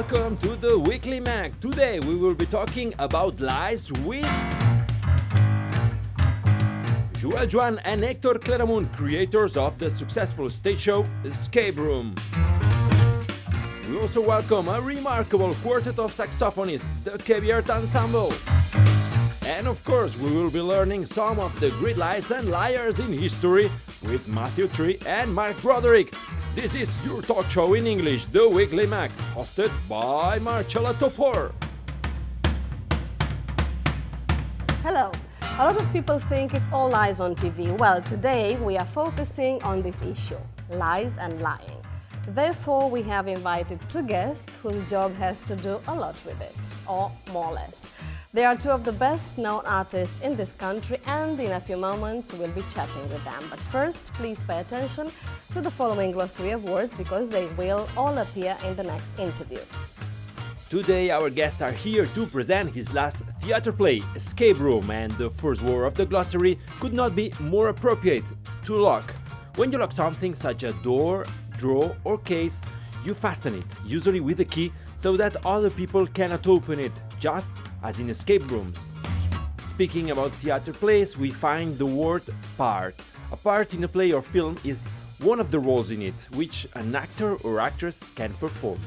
welcome to the Weekly Mag. Today we will be talking about lies with Joan and Héctor Claramunt, creators of the successful stage show Escape Room. We also welcome a remarkable quartet of saxophonists, the Kebyart Ensemble. And of course, we will be learning some of the great lies and liars in history with Matthew Tree and Marc Broderick. This is your talk show in English, The Weekly Mag, hosted by Marcella Topor. Hello. A lot of people think it's all lies on TV. Well, today we are focusing on this issue, lies and lying. Therefore, we have invited two guests whose job has to do a lot with it, or more or less. They are two of the best-known artists in this country, and in a few moments we'll be chatting with them. But first, please pay attention to the following glossary of words because they will all appear in the next interview. Today our guests are here to present his last theater play, Escape Room, and the first word of the glossary could not be more appropriate: to lock. When you lock something such as a door, drawer or case, you fasten it, usually with a key, so that other people cannot open it, just as in escape rooms. Speaking about theater plays, we find the word part. A part in a play or film is one of the roles in it, which an actor or actress can perform.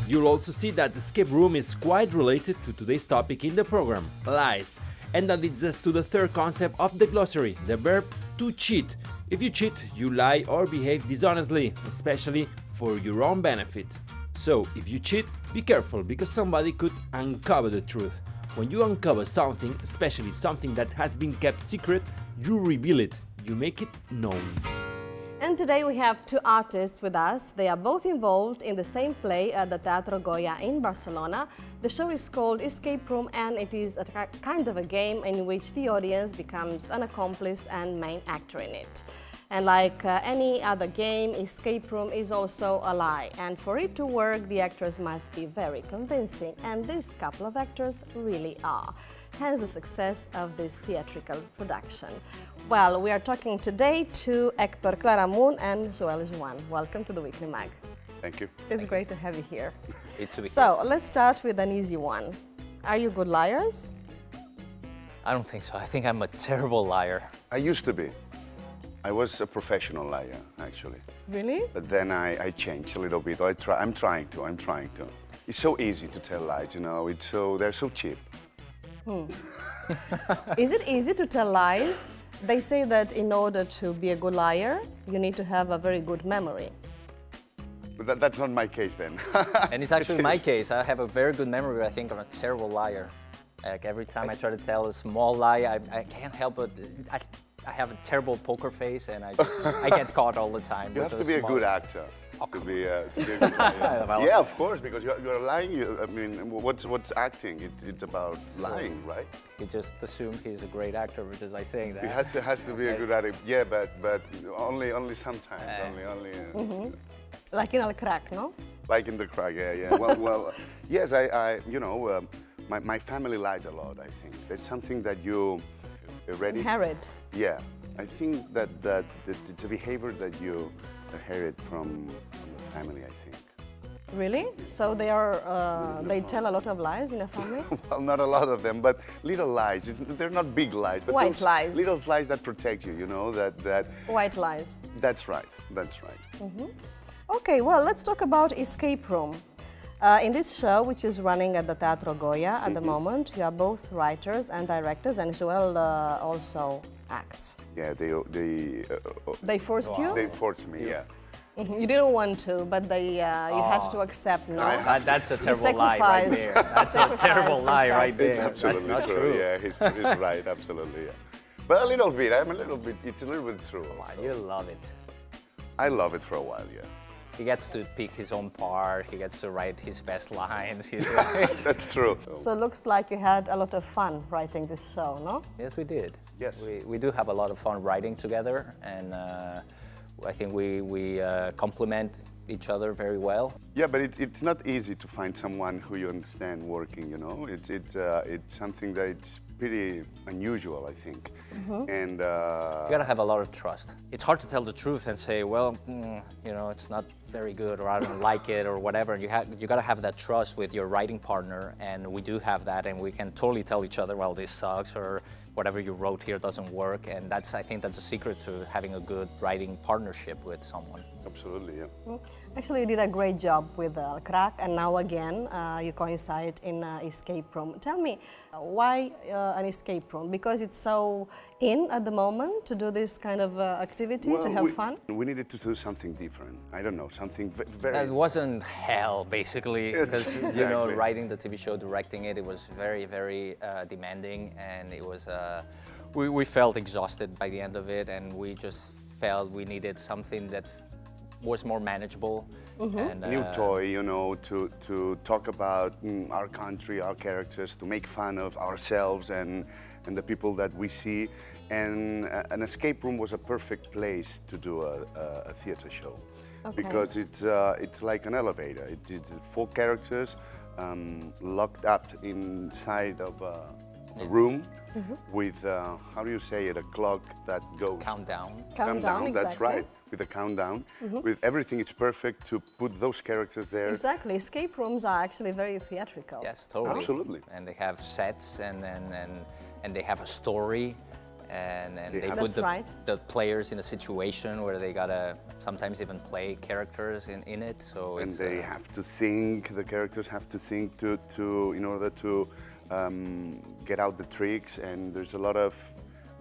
You'll also see that Escape Room is quite related to today's topic in the program, lies. And that leads us to the third concept of the glossary, the verb to cheat. If you cheat, you lie or behave dishonestly, especially for your own benefit. So, if you cheat, be careful, because somebody could uncover the truth. When you uncover something, especially something that has been kept secret, you reveal it, you make it known. And today we have two artists with us. They are both involved in the same play at the Teatro Goya in Barcelona. The show is called Escape Room, and it is a kind of a game in which the audience becomes an accomplice and main actor in it. And like any other game, Escape Room is also a lie. And for it to work, the actors must be very convincing. And this couple of actors really are. Hence the success of this theatrical production. Well, we are talking today to Héctor Claramunt and Joan. Welcome to the Weekly Mag. Thank you. It's great to have you here. It's to be So, let's start with an easy one. Are you good liars? I don't think so. I think I'm a terrible liar. I used to be. I was a professional liar, actually. Really? But then I changed a little bit. I'm trying to. It's so easy to tell lies, you know. They're so cheap. Is it easy to tell lies? They say that in order to be a good liar, you need to have a very good memory. But that's not my case then. And it's actually my case. I have a very good memory, but I think I'm a terrible liar. Like every time I try to tell a small lie, I can't help it. I have a terrible poker face, and I get caught all the time. You have to be a good actor to be a good liar. Well, Yeah, of course, because you're lying. I mean, what's acting? It's about lying, right? He just assumed he's a great actor just by saying that. It has to be a good actor. Yeah, but only sometimes. Only. Like in Al Crack, no? Like in the crack, yeah. Well, yes, my family lied a lot, I think. There's something that you already Inherit. Yeah, I think that the behavior that you inherit from the family, I think. Really? So they tell a lot of lies in a family? Well, not a lot of them, but little lies. They're not big lies, but White those lies. little lies that protect you, you know, that White lies. That's right. Okay, well, let's talk about Escape Room. In this show, which is running at the Teatro Goya at the moment, you are both writers and directors, and Joel also acts. Yeah, They forced you? they forced me, yeah. You didn't want to, but you had to accept, no? That's a terrible lie right there. That's a terrible lie right It's there. absolutely That's not true. true. Yeah, he's right, absolutely, yeah. But a little bit, it's a little bit true. Also. You love it. I love it for a while, yeah. He gets to pick his own part. He gets to write his best lines. That's true. So it looks like you had a lot of fun writing this show, no? Yes, we did. Yes. We do have a lot of fun writing together, and I think we complement each other very well. Yeah, but it's not easy to find someone who you understand working, you know? It's something that it's pretty unusual, I think. And You gotta have a lot of trust. It's hard to tell the truth and say, well, you know, it's not very good, or I don't like it, or whatever. You got to have that trust with your writing partner, and we do have that, and we can totally tell each other, well, this sucks, or whatever you wrote here doesn't work, and I think that's a secret to having a good writing partnership with someone. Absolutely, yeah. Actually, you did a great job with Crack, and now again you coincide in Escape Room. Tell me, why an escape room? Because it's so in at the moment to do this kind of activity, to have fun? We needed to do something different. I don't know, something very... It wasn't hell, basically, because you know, Exactly. writing the TV show, directing it, it was very, very demanding, and it was. We felt exhausted by the end of it, and we just felt we needed something that was more manageable. And, New toy, you know, to talk about our country, our characters, to make fun of ourselves and the people that we see. And an escape room was a perfect place to do a theater show. Okay. Because it's like an elevator. It's 4 characters locked up inside of a room with, how do you say it, a clock that goes... countdown. Countdown, That's exactly. right, with a countdown. With everything, it's perfect to put those characters there. Exactly. Escape rooms are actually very theatrical. Yes, totally. Absolutely. And they have sets, and they have a story, and they put That's right. the players in a situation where they gotta sometimes even play characters in it. So And it's, they have to think, the characters have to think to in order to get out the tricks, and there's a lot of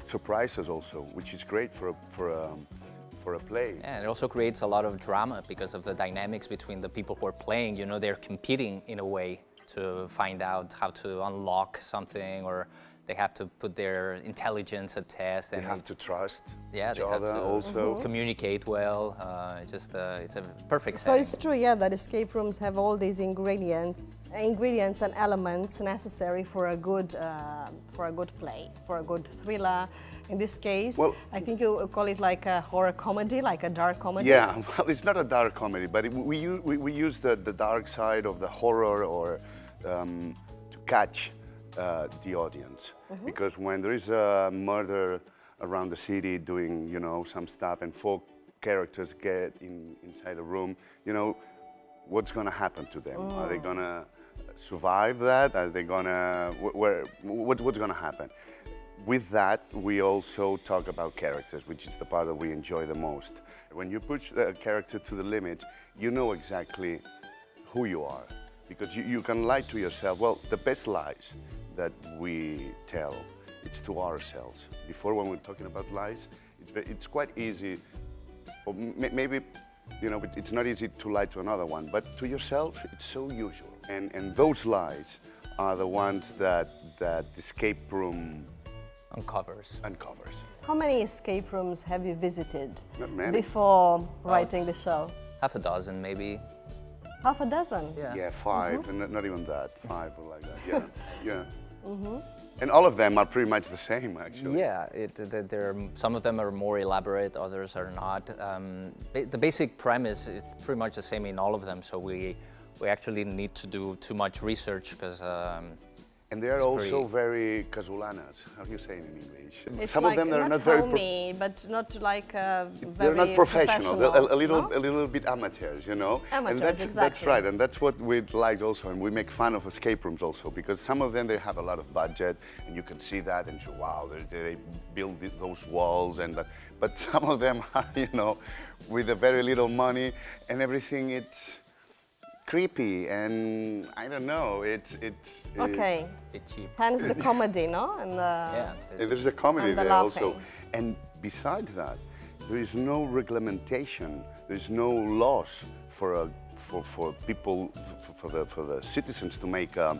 surprises also, which is great for a play. Yeah, and it also creates a lot of drama because of the dynamics between the people who are playing. You know, they're competing in a way to find out how to unlock something, or they have to put their intelligence at test. They And have to trust yeah, each they have other to also. communicate well. It's a perfect So setting. it's true, yeah, that escape rooms have all these ingredients and elements necessary for a good play, for a good thriller. In this case, Well- I think you call it like a horror comedy, like a dark comedy. Yeah, well, it's not a dark comedy, but we use the dark side of the horror or to catch the audience. Because when there is a murder around the city doing, you know, some stuff, and 4 characters get inside a room, you know, what's going to happen to them? Are they going to survive that? Are they going to, what's going to happen? With that, we also talk about characters, which is the part that we enjoy the most. When you push the character to the limit, you know exactly who you are, because you can lie to yourself. Well, the best lies that we tell, it's to ourselves. Before, when we're talking about lies, it's quite easy, or maybe, you know, it's not easy to lie to another one, but to yourself, it's so usual. And those lies are the ones that escape room Uncovers. How many escape rooms have you visited Not many. before writing the show? Half a dozen, maybe. Half a dozen? Yeah. Yeah, 5, and not even that, 5 or like that. Yeah, yeah. And all of them are pretty much the same, actually. Yeah, some of them are more elaborate, others are not. The basic premise is pretty much the same in all of them, so we actually need to do too much research because. And they are It's also pretty- very casulanas. How do you say it in English? It's Some like of them they're not not very. homey, but not like very They're not professional. They're no? a little bit amateurs, you know. Amateurs, and that's exactly. right, and that's what we like also, and we make fun of escape rooms also, because some of them they have a lot of budget, and you can see that, and you wow, they build those walls, and but some of them are, you know, with a very little money, and everything it's creepy, and I don't know, it's Okay, It's cheap. hence the comedy, no? And Yeah. There's a comedy And the there also. laughing. And besides that, there is no regulation, there is no laws for people, for the citizens to make a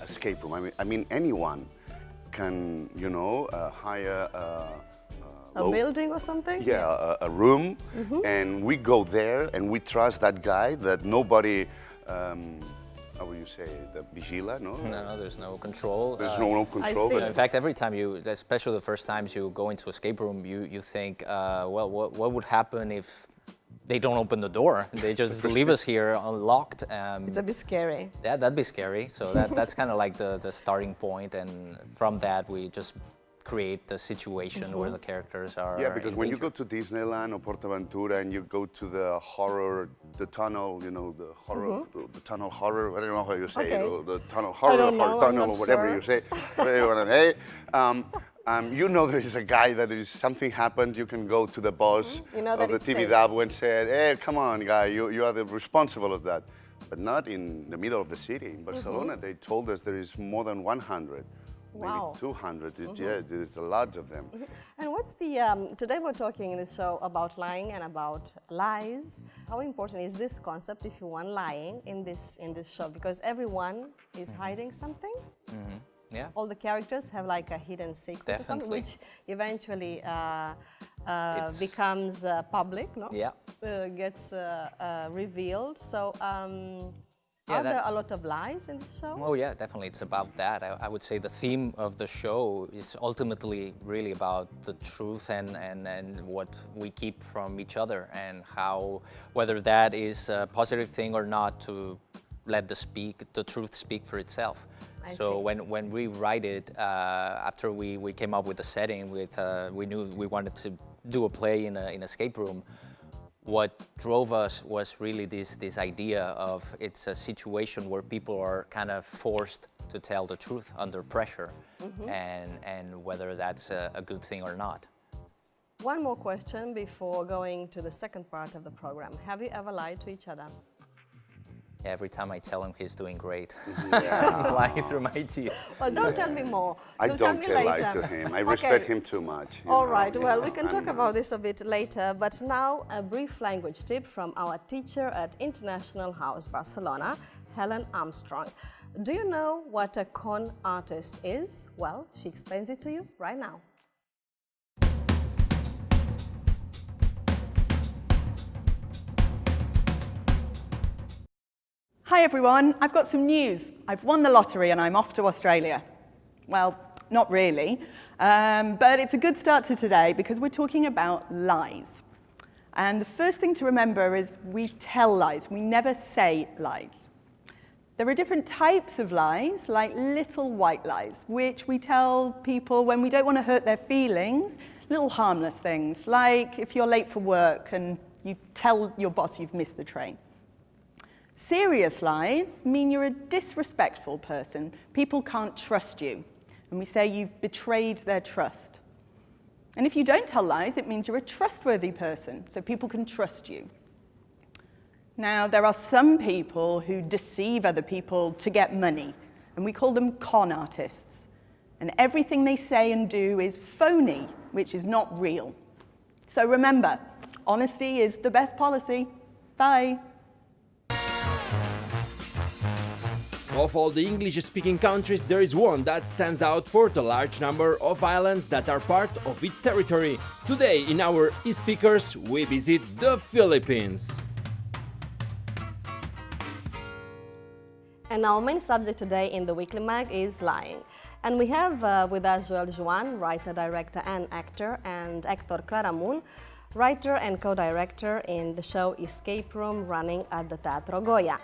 escape room. I mean anyone can, you know, hire a building or something? yeah, a room, and we go there and we trust that guy that nobody, how will you say, the vigila, no? No, there's no control. There's no control. see. but- In fact, every time especially the first times you go into escape room, you think, well, what would happen if they don't open the door? They just leave us here unlocked. It's a bit scary. Yeah, that'd be scary. So that's kind of like the starting point, and from that we just create the situation where the characters are. Yeah, because in when you danger. go to Disneyland or PortAventura and you go to the horror, the tunnel, you know, the horror, the tunnel horror, I don't know how you say it, Okay. or the tunnel horror, don't know, or I'm tunnel, not or whatever sure. you say, whatever you want to say. You know there is a guy that if something happens, you can go to the boss You know of that the it's TV safe. dub and say, hey, come on, guy, you are the responsible of that. But not in the middle of the city. In Barcelona, they told us there is more than 100. Wow. Maybe 200. Yeah, there's a lot of them. And what's the, today we're talking in this show about lying and about lies. How important is this concept, if you want, lying in this show? Because everyone is hiding something. Yeah. All the characters have like a hidden secret or something, Definitely. which eventually It's- becomes public, no? Yeah. Gets revealed. So Yeah, are there that- a lot of lies in this show? Oh yeah, definitely. It's about that. I would say the theme of the show is ultimately really about the truth and what we keep from each other and how, whether that is a positive thing or not, to let the truth speak for itself. I So see. when we write it, after we came up with the setting, we knew we wanted to do a play in an escape room. What drove us was really this idea of it's a situation where people are kind of forced to tell the truth under pressure, and whether that's a good thing or not. One more question before going to the second part of the program. Have you ever lied to each other? Every time I tell him he's doing great, Yeah. I'm lying through my teeth. Well, don't tell me more. I You'll don't me tell lies later. to him. I respect Okay. him too much. you All know, right, you well, know, we can talk and, about this a bit later, but now a brief language tip from our teacher at International House Barcelona, Helen Armstrong. Do you know what a con artist is? Well, she explains it to you right now. Hi everyone, I've got some news. I've won the lottery and I'm off to Australia. Well, not really, but it's a good start to today because we're talking about lies. And the first thing to remember is we tell lies, we never say lies. There are different types of lies, like little white lies, which we tell people when we don't want to hurt their feelings, little harmless things, like if you're late for work and you tell your boss you've missed the train. Serious lies mean you're a disrespectful person. People can't trust you. And we say you've betrayed their trust. And if you don't tell lies, it means you're a trustworthy person, so people can trust you. Now, there are some people who deceive other people to get money, and we call them con artists. And everything they say and do is phony, which is not real. So remember, honesty is the best policy. Bye. Of all the English-speaking countries, there is one that stands out for the large number of islands that are part of its territory. Today, in our e-speakers, we visit the Philippines. And our main subject today in the Weekly Mag is lying. And we have with us Joan, writer, director and actor, and Héctor Claramunt, writer and co-director in the show Escape Room running at the Teatro Goya.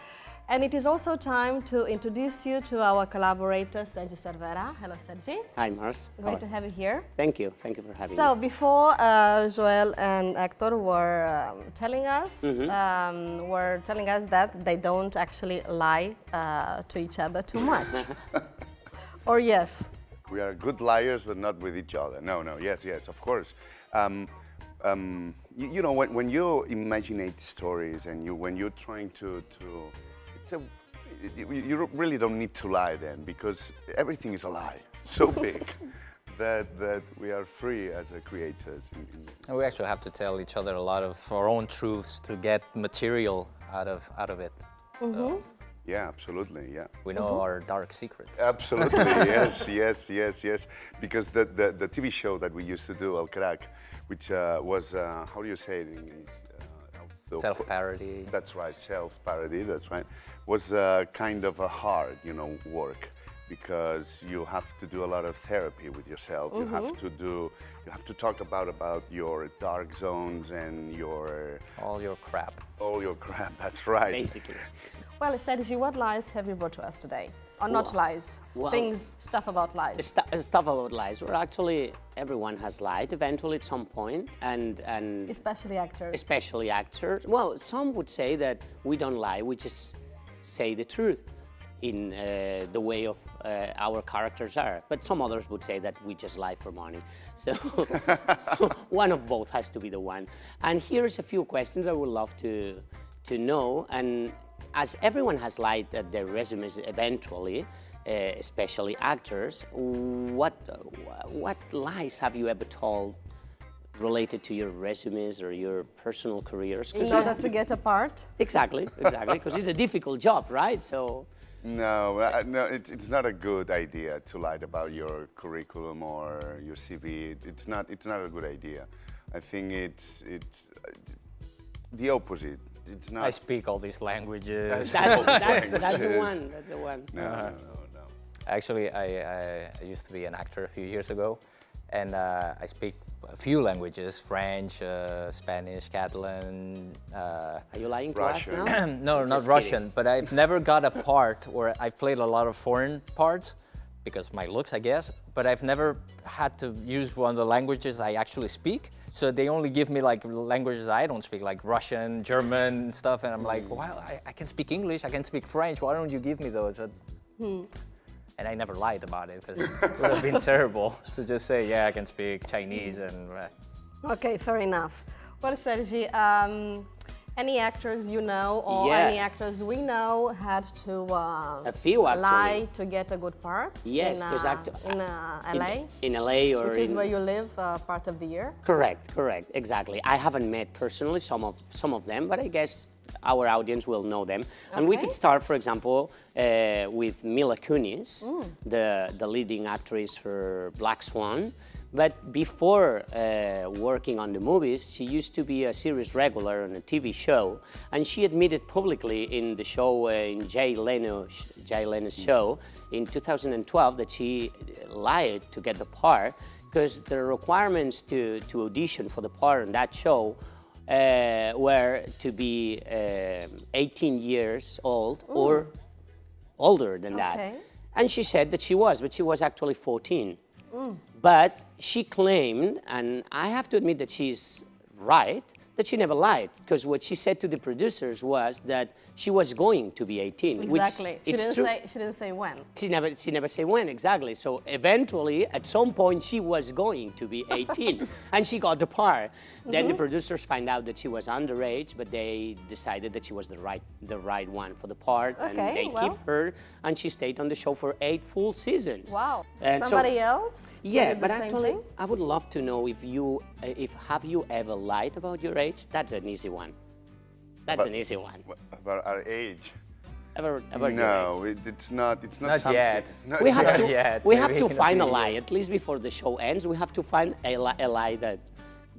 And it is also time to introduce you to our collaborator, Sergi Cervera. Hello, Sergi. Hi, Marc. Great to have you here. Thank you. Thank you for having So me. before Joel and Héctor were telling us, that they don't actually lie to each other too much. Or yes? We are good liars, but not with each other. No, yes, of course. You know, when you imaginate stories and when you're trying to you really don't need to lie then, because everything is a lie so big that we are free as creators. And we actually have to tell each other a lot of our own truths to get material out of it. So Yeah, absolutely, yeah. we know our dark secrets. Absolutely, yes. Because the TV show that we used to do, El Crack, which was, how do you say it in English? Self-parody. That's right, self-parody, that's right. Was kind of a hard, work, because you have to do a lot of therapy with yourself. You have to talk about your dark zones and All your crap. all your crap, that's right. Basically. Well, Sergi, what lies have you brought to us today? Or not lies? well, Stuff about lies. Stuff about lies. Well, actually, everyone has lied eventually at some point, and Especially actors. especially actors. Well, some would say that we don't lie, we just say the truth in the way of our characters are. But some others would say that we just lie for money. So one of both has to be the one. And here's a few questions I would love to know. And as everyone has lied at their resumes eventually, especially actors, what lies have you ever told related to your resumes or your personal careers? In order to get a part? Exactly, because it's a difficult job, right? So. No, it's not a good idea to lie about your curriculum or your CV. It's not a good idea. I think it's the opposite. It's not. I speak all these languages. That's the one. That's the one. No. Actually, I used to be an actor a few years ago, and I speak a few languages: French, Spanish, Catalan. Are you lying to Russian. us now? No, not Just Russian, but I've never got a part where I've played a lot of foreign parts because of my looks, I guess, but I've never had to use one of the languages I actually speak. So they only give me like languages I don't speak, like Russian, German, stuff, and I'm like, well, I can speak English, I can speak French, why don't you give me those? But, and I never lied about it because it would have been terrible to just say, yeah, I can speak Chinese and... Okay, fair enough. Well, Sergi, any actors you know or Yeah. any actors we know had to A few, actually. lie to get a good part Yes, in, 'cause in LA, In LA or which is in, where you live part of the year. Correct, exactly. I haven't met personally some of them, but I guess our audience will know them. And we Okay. could start, for example, with Mila Kunis, the leading actress for Black Swan. But before working on the movies, she used to be a series regular on a TV show, and she admitted publicly in the show, in Jay Leno's show in 2012, that she lied to get the part because the requirements to audition for the part in that show were to be 18 years old or older than that. Okay. And she said that she was, but she was actually 14. But she claimed, and I have to admit that she's right, that she never lied, because what she said to the producers was that she was going to be 18. Exactly. Which it's true. She didn't say when. She never said when, exactly. So eventually, at some point, she was going to be 18, and she got the part. Then the producers find out that she was underage, but they decided that she was the right one for the part, and Okay, they well. keep her, and she stayed on the show for 8 full seasons. Wow. And so- Somebody else? who Yeah, did but the same actually, thing? I would love to know if have you ever lied about your age? That's an easy one. That's But- an easy one. About our age. Ever your No, age? it's not. It's not Not something. yet. Not We have yet. to. yet. We Maybe have to in a find a few lie years. at least before the show ends. We have to find a lie that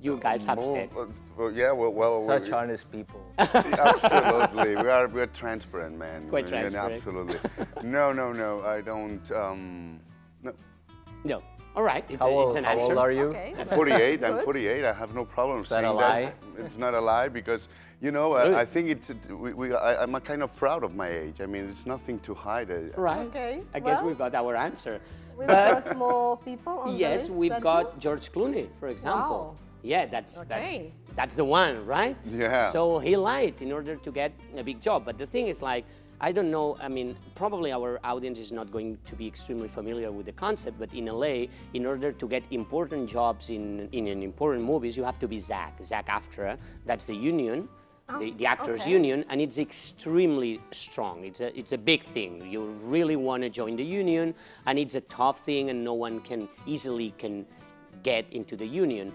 you guys have said. Well, yeah. Well. Such honest people. Absolutely, we're transparent, man. Quite We're- transparent. Absolutely. No. I don't. No. No. All right. It's How it's old an answer. are you? Okay. 48. I'm Good. 48. I have no problem that saying a lie? that. It's not a lie because, you know, Really? I think I'm a kind of proud of my age. I mean, it's nothing to hide. Right. Okay, I guess well. we've got our answer. We've But got more people on the yes, list, we've Sergio? got George Clooney, for example. Wow. Yeah, that's Okay. that's the one, right? Yeah. So he lied in order to get a big job. But the thing is, like, I don't know. I mean, probably our audience is not going to be extremely familiar with the concept. But in LA, in order to get important jobs in important movies, you have to be SAG-AFTRA. That's the union. The actors okay. union, and it's extremely strong. It's a big thing. You really want to join the union, and it's a tough thing, and no one can easily get into the union.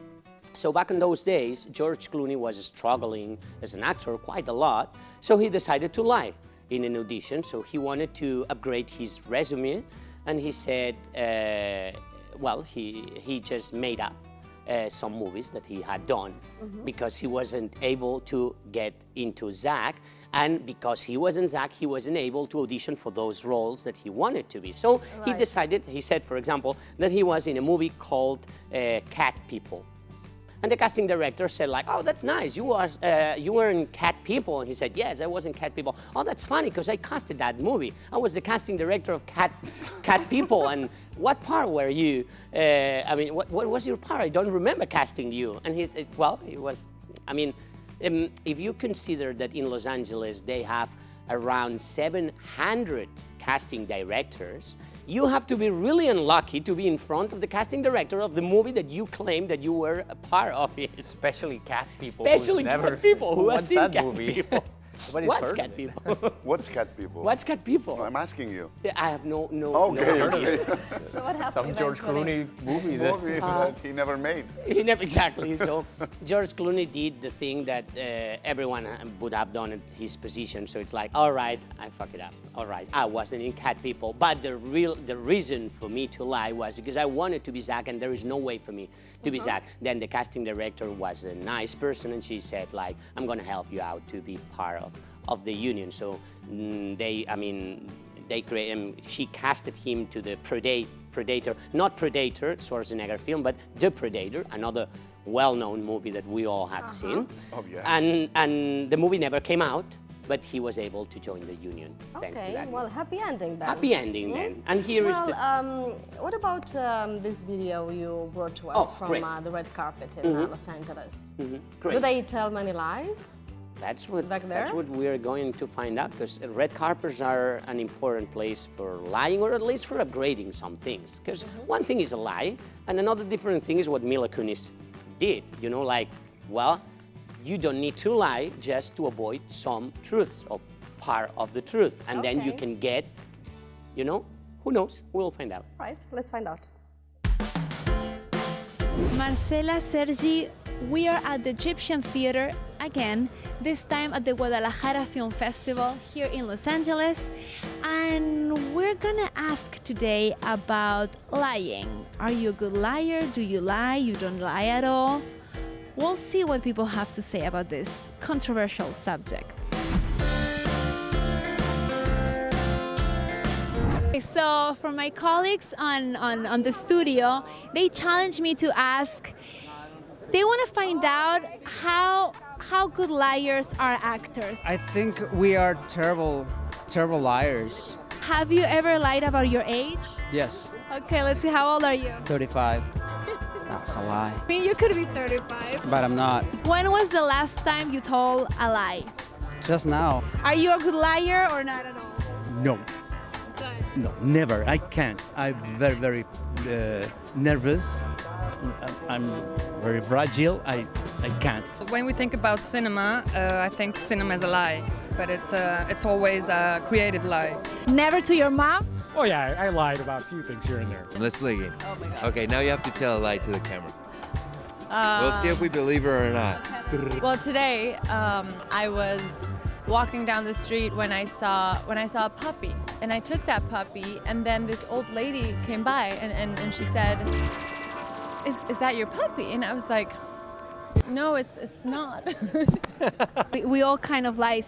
So back in those days, George Clooney was struggling as an actor quite a lot, so he decided to lie in an audition. So he wanted to upgrade his resume, and he said, well, he just made up some movies that he had done because he wasn't able to get into SAG, and because he wasn't SAG, he wasn't able to audition for those roles that he wanted to be. So he Right. decided, he said, for example, that he was in a movie called Cat People. And the casting director said like, oh, that's nice. You were in Cat People. And he said, yes, I was in Cat People. Oh, that's funny because I casted that movie. I was the casting director of Cat People. And what part were you? I mean, what was your part? I don't remember casting you. And he said, well, it was, I mean, if you consider that in Los Angeles they have around 700 casting directors, you have to be really unlucky to be in front of the casting director of the movie that you claim that you were a part of it. Especially Cat People. Especially Cat People. Who has seen that Cat movie? People? What's Cat People? What's Cat People? What's Cat People? I'm asking you. I have no Okay, idea. okay. So what happened Some George eventually? Clooney movie. Movie that he never made. He never, exactly. So George Clooney did the thing that everyone would have done at his position. So it's like, all right, I fucked it up. All right, I wasn't in Cat People. But the reason for me to lie was because I wanted to be Zach, and there is no way for me to be Zach. Then the casting director was a nice person, and she said like, I'm gonna help you out to be part of the union. So she casted him to the Predator, not Predator, Schwarzenegger film, but The Predator, another well-known movie that we all have seen. Oh, yeah. And the movie never came out, but he was able to join the union thanks to Okay, that. well, happy ending then. Happy ending then. And here is the... What about this video you brought to us from great. the red carpet in Los Angeles? Great. Do they tell many lies? That's what Back there? that's what we're going to find out, because red carpets are an important place for lying, or at least for upgrading some things. Because one thing is a lie, and another different thing is what Mila Kunis did. You know, like, well, you don't need to lie just to avoid some truths or part of the truth, and then you Okay. can get, you know, who knows? We'll find out. Right, let's find out. Marcela, Sergi, we are at the Egyptian Theater again, this time at the Guadalajara Film Festival here in Los Angeles, and we're gonna ask today about lying. Are you a good liar? Do you lie? You don't lie at all? We'll see what people have to say about this controversial subject. So for my colleagues on the studio, they challenged me to ask, they want to find out how good liars are actors. I think we are terrible liars. Have you ever lied about your age? Yes, Okay, let's see, how old are you? 35. That's a lie. I mean, you could be 35. But I'm not. When was the last time you told a lie? Just now. Are you a good liar or not at all? No, Good. no, never. I can't. I'm very, very nervous. I'm very fragile. I can't. When we think about cinema, I think cinema is a lie, but it's always a creative lie. Never to your mom? Oh yeah, I lied about a few things here and there. Let's play a game. Oh my God. Okay, now you have to tell a lie to the camera. We'll see if we believe her or not. Well, today I was walking down the street when I saw a puppy, and I took that puppy, and then this old lady came by and she said, "Is that your puppy?" And I was like, "No, it's not." We all kind of lie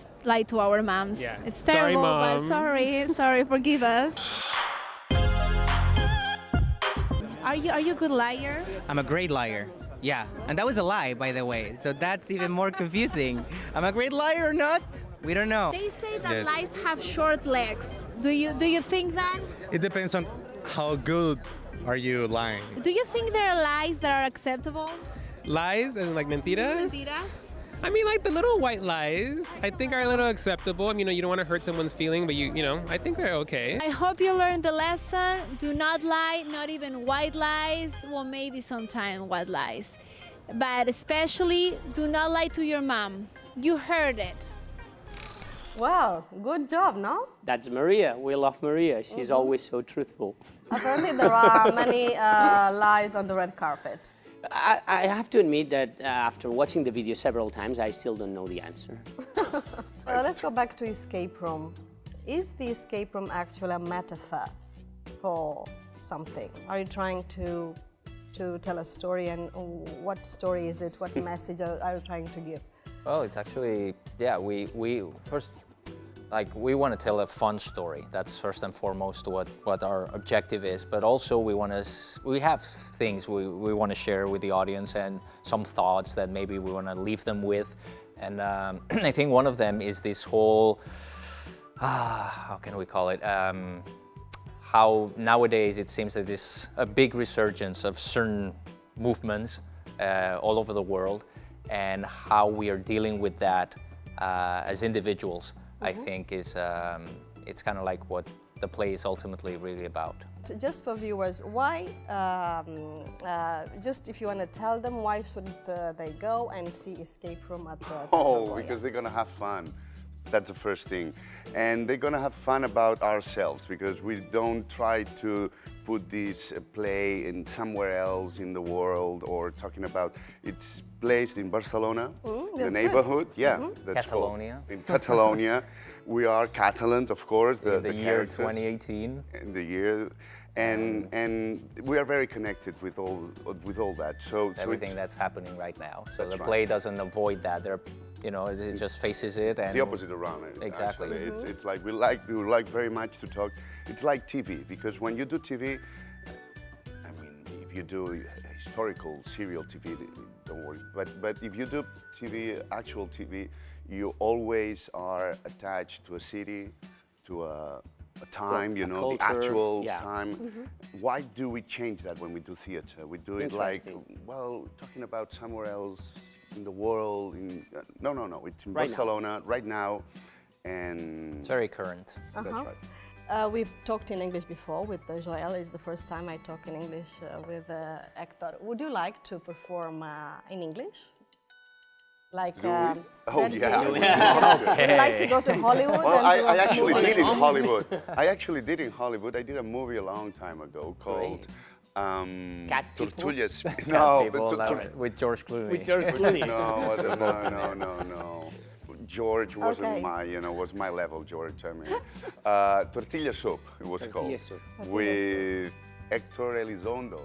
to our moms. Yeah. It's Sorry, terrible, but Mom. sorry, forgive us. Are you a good liar? I'm a great liar. Yeah, and that was a lie, by the way. So that's even more confusing. I'm a great liar or not? We don't know. They say that Yes. lies have short legs. Do you think that? It depends on how good are you lying. Do you think there are lies that are acceptable? Lies and like mentiras? Mentiras? I mean, like the little white lies, I think are a little acceptable. I mean, you don't want to hurt someone's feeling, but you know, I think they're okay. I hope you learned the lesson. Do not lie, not even white lies. Well, maybe sometimes white lies. But especially, do not lie to your mom. You heard it. Well, good job, no? That's Maria. We love Maria. She's always so truthful. Apparently there are many lies on the red carpet. I have to admit that after watching the video several times, I still don't know the answer. Let's go back to escape room. Is the escape room actually a metaphor for something? Are you trying to tell a story, and what story is it? What message are you trying to give? Well, it's actually, yeah, we first, like we want to tell a fun story. That's first and foremost what our objective is. But also we have things we want to share with the audience and some thoughts that maybe we want to leave them with. And I think one of them is this whole, how can we call it? How nowadays it seems that there's a big resurgence of certain movements all over the world, and how we are dealing with that as individuals. I think is it's kind of like what the play is ultimately really about. Just for viewers, why, just if you want to tell them, why should they go and see Escape Room at the because they're going to have fun. That's the first thing. And they're going to have fun about ourselves, because we don't try to put this play in somewhere else in the world, or talking about it's placed in Barcelona, the neighborhood. Good. Yeah, that's Catalonia. In Catalonia. We are Catalan, of course. The year 2018. In the year. And we are very connected with all that. So everything that's happening right now. So the play doesn't avoid that. It just faces it. And the opposite around it. Exactly. It's like we like very much to talk. It's like TV, because when you do TV, I mean, if you do historical serial TV, don't worry. But if you do TV, actual TV, you always are attached to a city, to a time, you know, the actual time. Why do we change that when we do theater? We do it like, well, talking about somewhere else in the world. No, it's in Barcelona right now, and it's very current. That's right. We've talked in English before with Joel. It's the first time I talk in English with Héctor. Would you like to perform in English? Like, yeah. Would you like to go to Hollywood? Well, I actually did in Hollywood. I did a movie a long time ago called Tortullas. With George Clooney. With George Clooney. No. George wasn't was my level, George. I mean, Tortilla Soup, it was called. With Héctor Elizondo.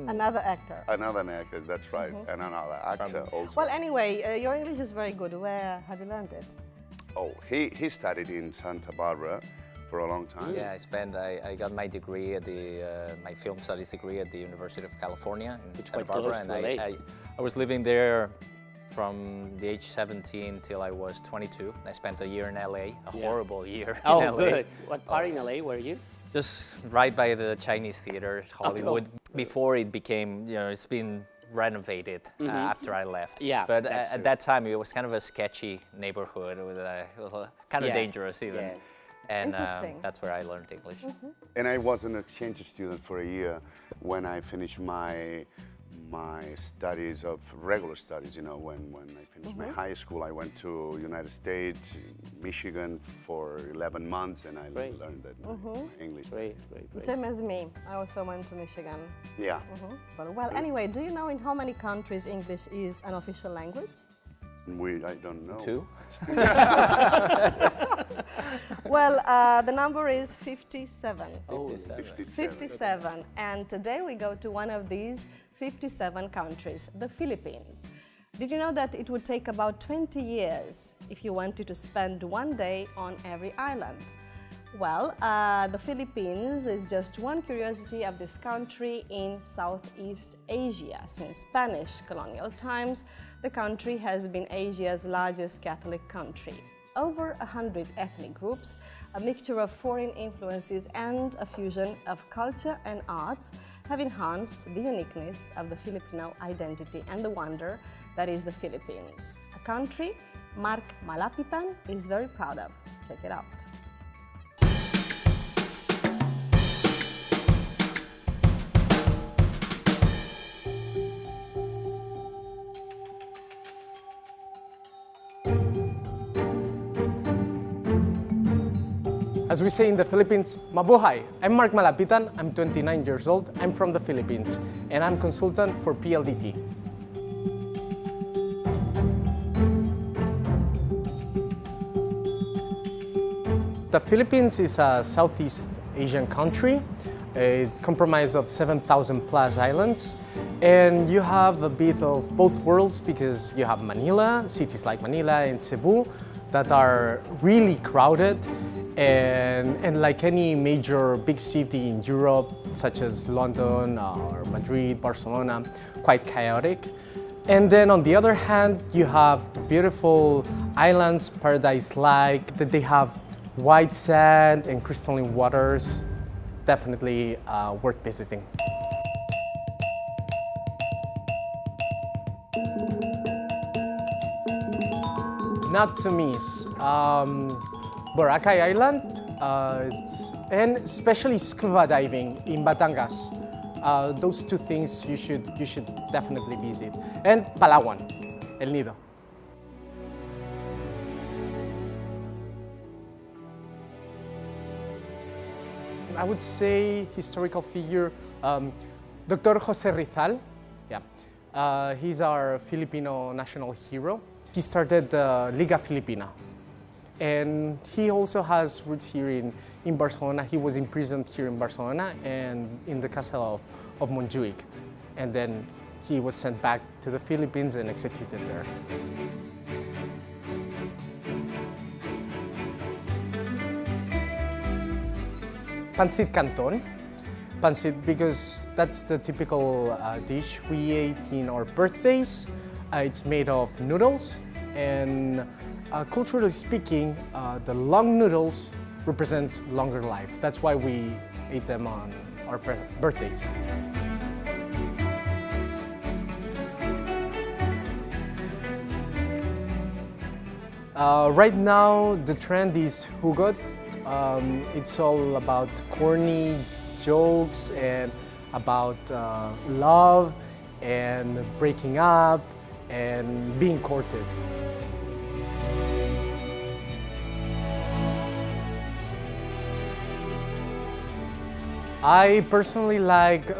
Another actor. Another actor, that's right. And another actor also. Well, anyway, your English is very good. Where have you learned it? Oh, he studied in Santa Barbara for a long time. Yeah, I got my degree at my film studies degree at the University of California in Santa Barbara, and I was living there from the age 17 till I was 22. I spent a year in LA, a horrible year in LA. Oh, good. What part in LA were you? Just right by the Chinese theater, Hollywood. Before it became, it's been renovated after I left. Yeah, but at that time, it was kind of a sketchy neighborhood. It was kind of dangerous even. Yeah. And that's where I learned English. And I was an exchange student for a year when I finished my studies of regular studies. When I finished my high school, I went to United States, Michigan for 11 months, and I learned that English. Great. Same as me. I also went to Michigan. Yeah. But, well, anyway, do you know in how many countries English is an official language? I don't know. 2? Well, the number is 57. 57. And today we go to one of these 57 countries, the Philippines. Did you know that it would take about 20 years if you wanted to spend one day on every island? Well, the Philippines is just one curiosity of this country in Southeast Asia. Since Spanish colonial times, the country has been Asia's largest Catholic country. Over 100 ethnic groups, a mixture of foreign influences and a fusion of culture and arts have enhanced the uniqueness of the Filipino identity and the wonder that is the Philippines, a country Marc Malapitan is very proud of. Check it out. As we say in the Philippines, mabuhay! I'm Marc Malapitan, I'm 29 years old, I'm from the Philippines, and I'm consultant for PLDT. The Philippines is a Southeast Asian country. It comprises of 7,000 plus islands, and you have a bit of both worlds because you have Manila, cities like Manila and Cebu, that are really crowded and like any major big city in Europe, such as London or Madrid, Barcelona, quite chaotic. And then on the other hand, you have the beautiful islands, paradise-like, that they have white sand and crystalline waters. Definitely worth visiting. Not to miss. Boracay Island, and especially scuba diving in Batangas. Those two things you should definitely visit. And Palawan, El Nido. I would say historical figure, Dr. Jose Rizal. Yeah, he's our Filipino national hero. He started Liga Filipina. And he also has roots here in Barcelona. He was imprisoned here in Barcelona and in the castle of Montjuic. And then he was sent back to the Philippines and executed there. Pancit Canton. Pancit because that's the typical dish we ate in our birthdays. It's made of noodles and culturally speaking, the long noodles represents longer life. That's why we ate them on our birthdays. Right now, the trend is hugot. It's all about corny jokes and about love and breaking up and being courted. I personally like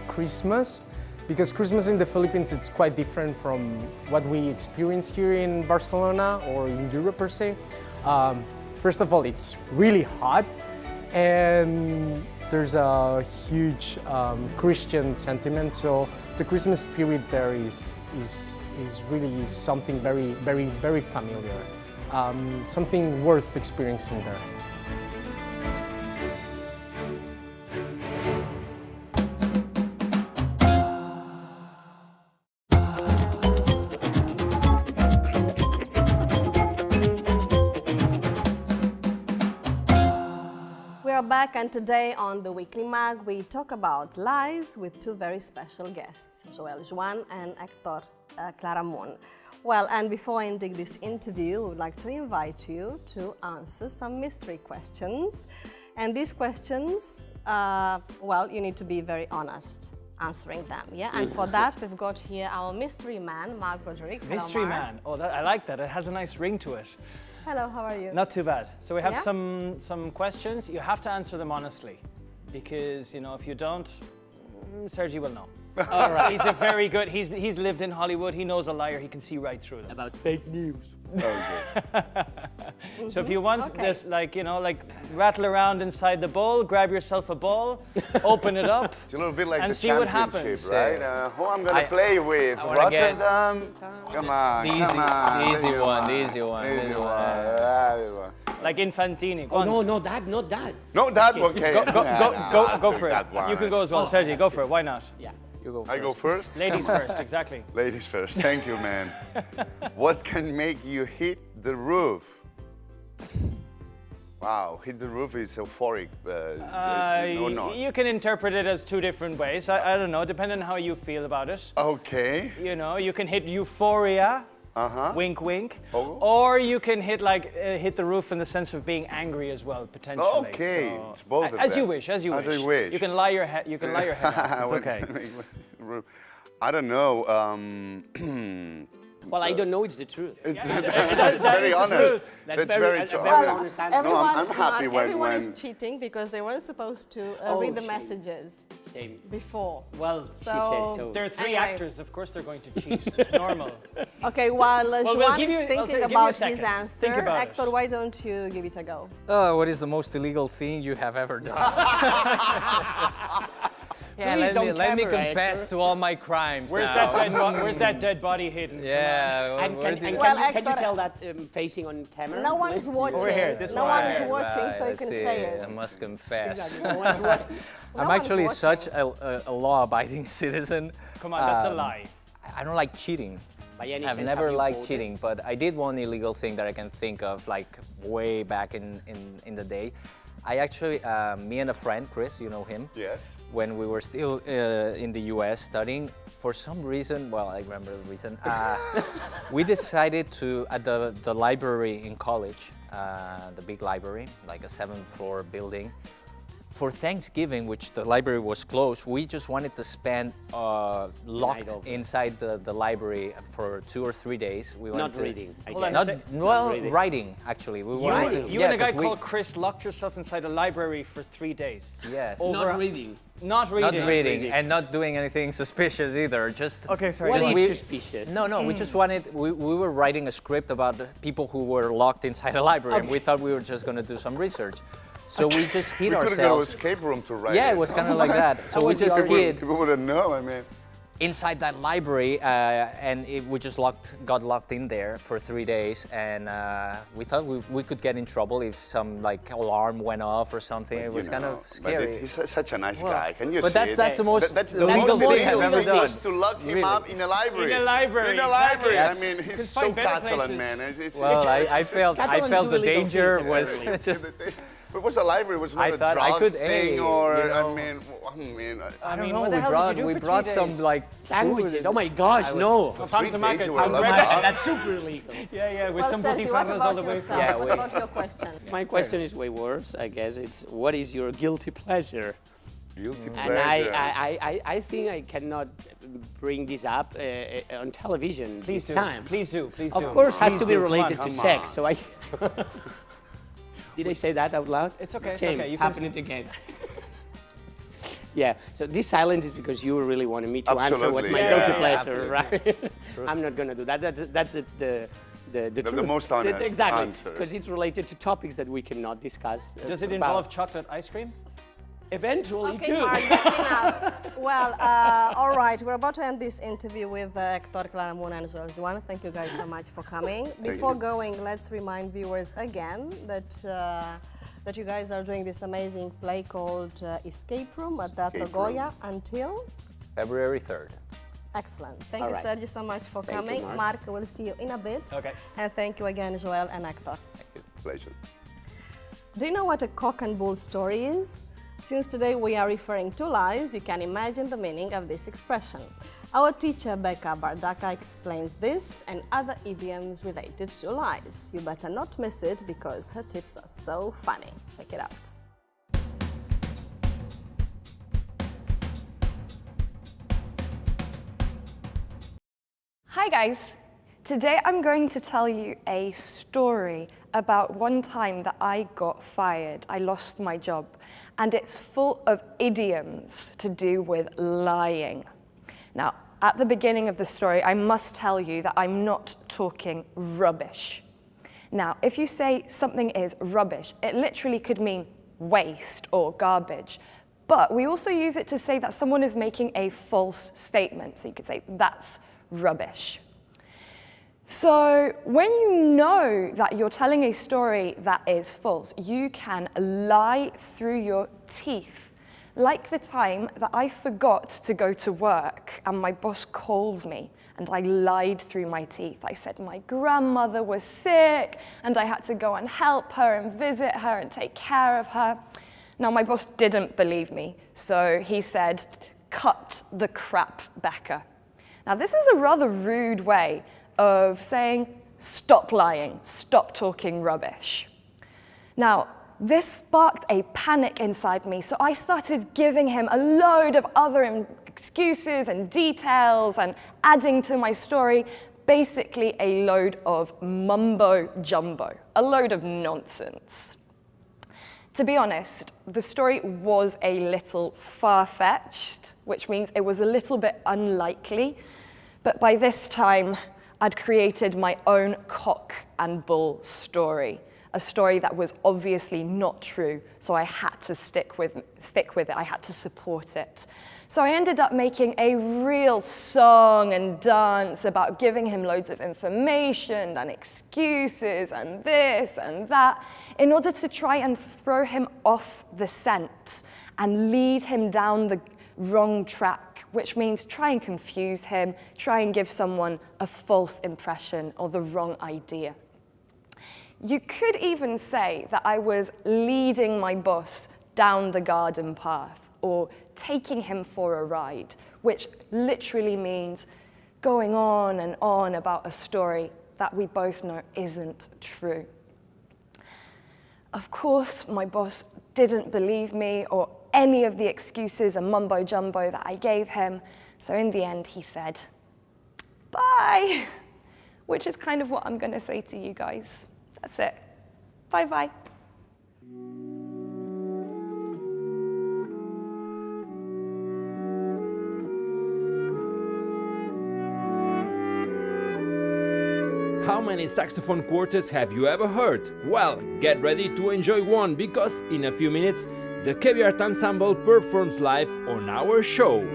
Christmas because Christmas in the Philippines it's quite different from what we experience here in Barcelona or in Europe per se. First of all, it's really hot and there's a huge Christian sentiment, so the Christmas spirit there is really something very, very, very familiar, something worth experiencing there. Back, and today on the Weekly Mag we talk about lies with two very special guests, Joan and Héctor Claramunt. Well, and before ending this interview, we would like to invite you to answer some mystery questions. And these questions, well, you need to be very honest answering them, yeah? And for that, we've got here our mystery man, Marc Broderick. Mystery man. Oh, I like that. It has a nice ring to it. Hello, how are you? Not too bad. So we have some questions. You have to answer them honestly, because you know if you don't, Sergi will know. All right. He's a very good. He's lived in Hollywood. He knows a liar. He can see right through them. About fake news. Okay. So if you want this, like you know, like rattle around inside the bowl, grab yourself a ball, open it up, it's a little bit like and the see what happens. Right? Who I'm gonna play with? Rotterdam. Come on, the easy one. Like Infantini. Oh, no, not that. No, that. Okay. Go for it. You can go as well, Sergi. Go for it. Why not? Yeah. You go first. I go first? Ladies first, exactly. Ladies first. Thank you, man. What can make you hit the roof? Wow, hit the roof is euphoric. You can interpret it as two different ways. I don't know, depending on how you feel about it. Okay. You know, you can hit euphoria, wink, wink, or you can hit hit the roof in the sense of being angry as well, potentially. Okay, so, it's both of them. As you wish. As I wish. You can lie your head. You can lie your head off. It's okay. I don't know. Well, I don't know. It's the truth. That's very honest. That's very honest answer. I'm happy when everyone is cheating because they weren't supposed to read the messages before. Well, she said so. There are three actors. Of course, they're going to cheat. It's normal. Okay, while Joan is thinking about his answer, Héctor, why don't you give it a go? What is the most illegal thing you have ever done? Yeah, let me confess to all my crimes. Where's now. where's that dead body hidden? Yeah. And can you tell that facing on camera? No one's watching. Over here, this no one. one's watching, so you can say it. I must confess. No I'm one's actually watching. such a law-abiding citizen. Come on, that's a lie. I don't like cheating. I've never liked cheating, but I did one illegal thing that I can think of, like way back in the day. I actually, me and a friend, Chris, you know him. Yes. When we were still in the US studying, for some reason, well, I remember the reason, we decided to, at the library in college, the big library, like a 7th floor building, for Thanksgiving, which the library was closed, we just wanted to spend locked inside the library for 2 or 3 days. We Not reading. Writing, actually. We wanted to, you and a guy called Chris locked yourself inside a library for 3 days. Yes. Not reading. Not reading. Not reading, and not doing anything suspicious either. Just okay, sorry. What is suspicious? No, we just wanted. We were writing a script about the people who were locked inside a library, and we thought we were just going to do some research. So we just hid ourselves. We could have got an escape room to write. Yeah, it was kind of like that. So we just hid. People wouldn't know. I mean. Inside that library, and we just got locked in there for 3 days, and we thought we could get in trouble if some like alarm went off or something. It was kind of scary. But he's such a nice guy. Can you but see that's the most that's the illegal most thing I've ever illegal done. was to lock him up in a library. In a library. In a library. Exactly. I mean, he's so Catalan, man. Well, I felt the danger was just. But what's a library? Was not I thought a drug I could, thing, or you know, I don't mean, know. We brought some like sandwiches. Oh my gosh, no! That's super illegal. Yeah, with some butifarras all the way through. Yeah, what about your question? My question is way worse, I guess. It's what is your guilty pleasure? Guilty And pleasure. I think I cannot bring this up on television Please this do. time. Please do. Please Of do. course, has Please to be do. related Come to on. sex. So I. Did I say that out loud? It's okay. It's Shame. okay. You Happen it again. Yeah. So this silence is because you really wanted me to answer what's my guilty pleasure, right? I'm not gonna do that. That's the most honest exactly, answer. because it's related to topics that we cannot discuss. Does it about. involve chocolate ice cream? Eventually, Okay, too. Marc, that's enough. Well, all right, we're about to end this interview with Héctor Claramunt and Joan. Thank you guys so much for coming. Before going, let's remind viewers again that that you guys are doing this amazing play called Escape Room at Teatro Goya until February 3rd. Excellent. Thank All you, right. Sergi, so much for Thank you, coming. Marc. Marc, we'll see you in a bit. Okay. And thank you again, Joel and Héctor. Thank you. Pleasure. Do you know what a cock and bull story is? Since today we are referring to lies, you can imagine the meaning of this expression. Our teacher Becca Bardaka explains this and other idioms related to lies. You better not miss it because her tips are so funny. Check it out. Hi guys! Today I'm going to tell you a story about one time that I got fired. I lost my job, and it's full of idioms to do with lying. Now, at the beginning of the story, I must tell you that I'm not talking rubbish. Now, if you say something is rubbish, it literally could mean waste or garbage. But we also use it to say that someone is making a false statement. So you could say, that's rubbish. So when you know that you're telling a story that is false, you can lie through your teeth. Like the time that I forgot to go to work and my boss called me and I lied through my teeth. I said my grandmother was sick and I had to go and help her and visit her and take care of her. Now my boss didn't believe me, so he said, cut the crap, Becca. Now this is a rather rude way of saying, stop lying, stop talking rubbish. Now, this sparked a panic inside me, so I started giving him a load of other excuses and details and adding to my story, basically a load of mumbo jumbo, a load of nonsense. To be honest, the story was a little far-fetched, which means it was a little bit unlikely, but by this time, I'd created my own cock and bull story. a story that was obviously not true, so I had to stick with it, I had to support it. So I ended up making a real song and dance about giving him loads of information and excuses and this and that in order to try and throw him off the scent and lead him down the wrong track, which means try and confuse him, try and give someone a false impression or the wrong idea. You could even say that I was leading my boss down the garden path or taking him for a ride, which literally means going on and on about a story that we both know isn't true. Of course, my boss didn't believe me or any of the excuses and mumbo jumbo that I gave him, so in the end he said, bye, which is kind of what I'm going to say to you guys. That's it. Bye-bye. How many saxophone quartets have you ever heard? Well, get ready to enjoy one, because in a few minutes the Kebyart Ensemble performs live on our show.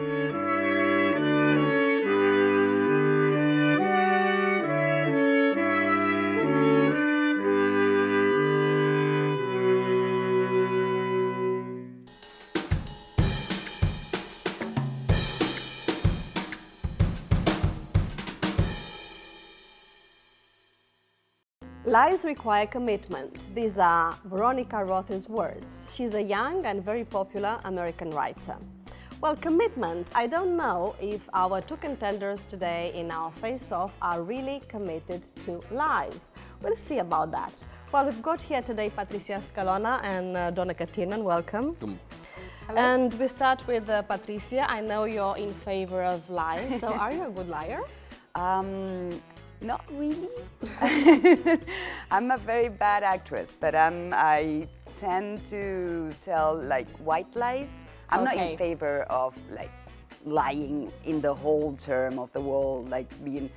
Lies require commitment. These are Veronica Rother's words. She's a young and very popular American writer. Well, commitment, I don't know if our two contenders today in our face-off are really committed to lies. We'll see about that. Well, we've got here today Patricia Scalona and Donna Katinan. Welcome. Hello. And we start with Patricia. I know you're in favor of lying, so are you a good liar? Not really. I'm a very bad actress, but I tend to tell like white lies. I'm not in favor of like lying in the whole term of the world, like being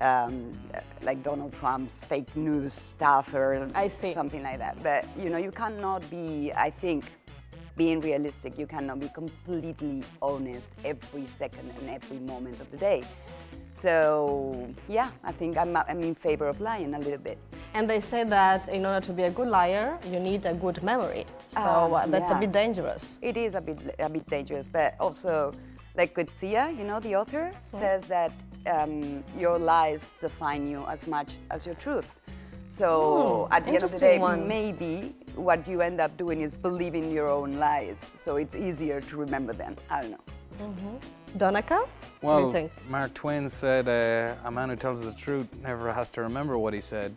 like Donald Trump's fake news staffer, something like that. But you know, you cannot be, I think, being realistic, you cannot be completely honest every second and every moment of the day. So, yeah, I think I'm in favor of lying a little bit. And they say that in order to be a good liar, you need a good memory. So that's a bit dangerous. It is a bit dangerous, but also, like Xarxa, you know, the author, says that your lies define you as much as your truths. So at the end of the day, maybe what you end up doing is believing your own lies. So it's easier to remember them. I don't know. Donica? Well, what do you think? Mark Twain said, a man who tells the truth never has to remember what he said,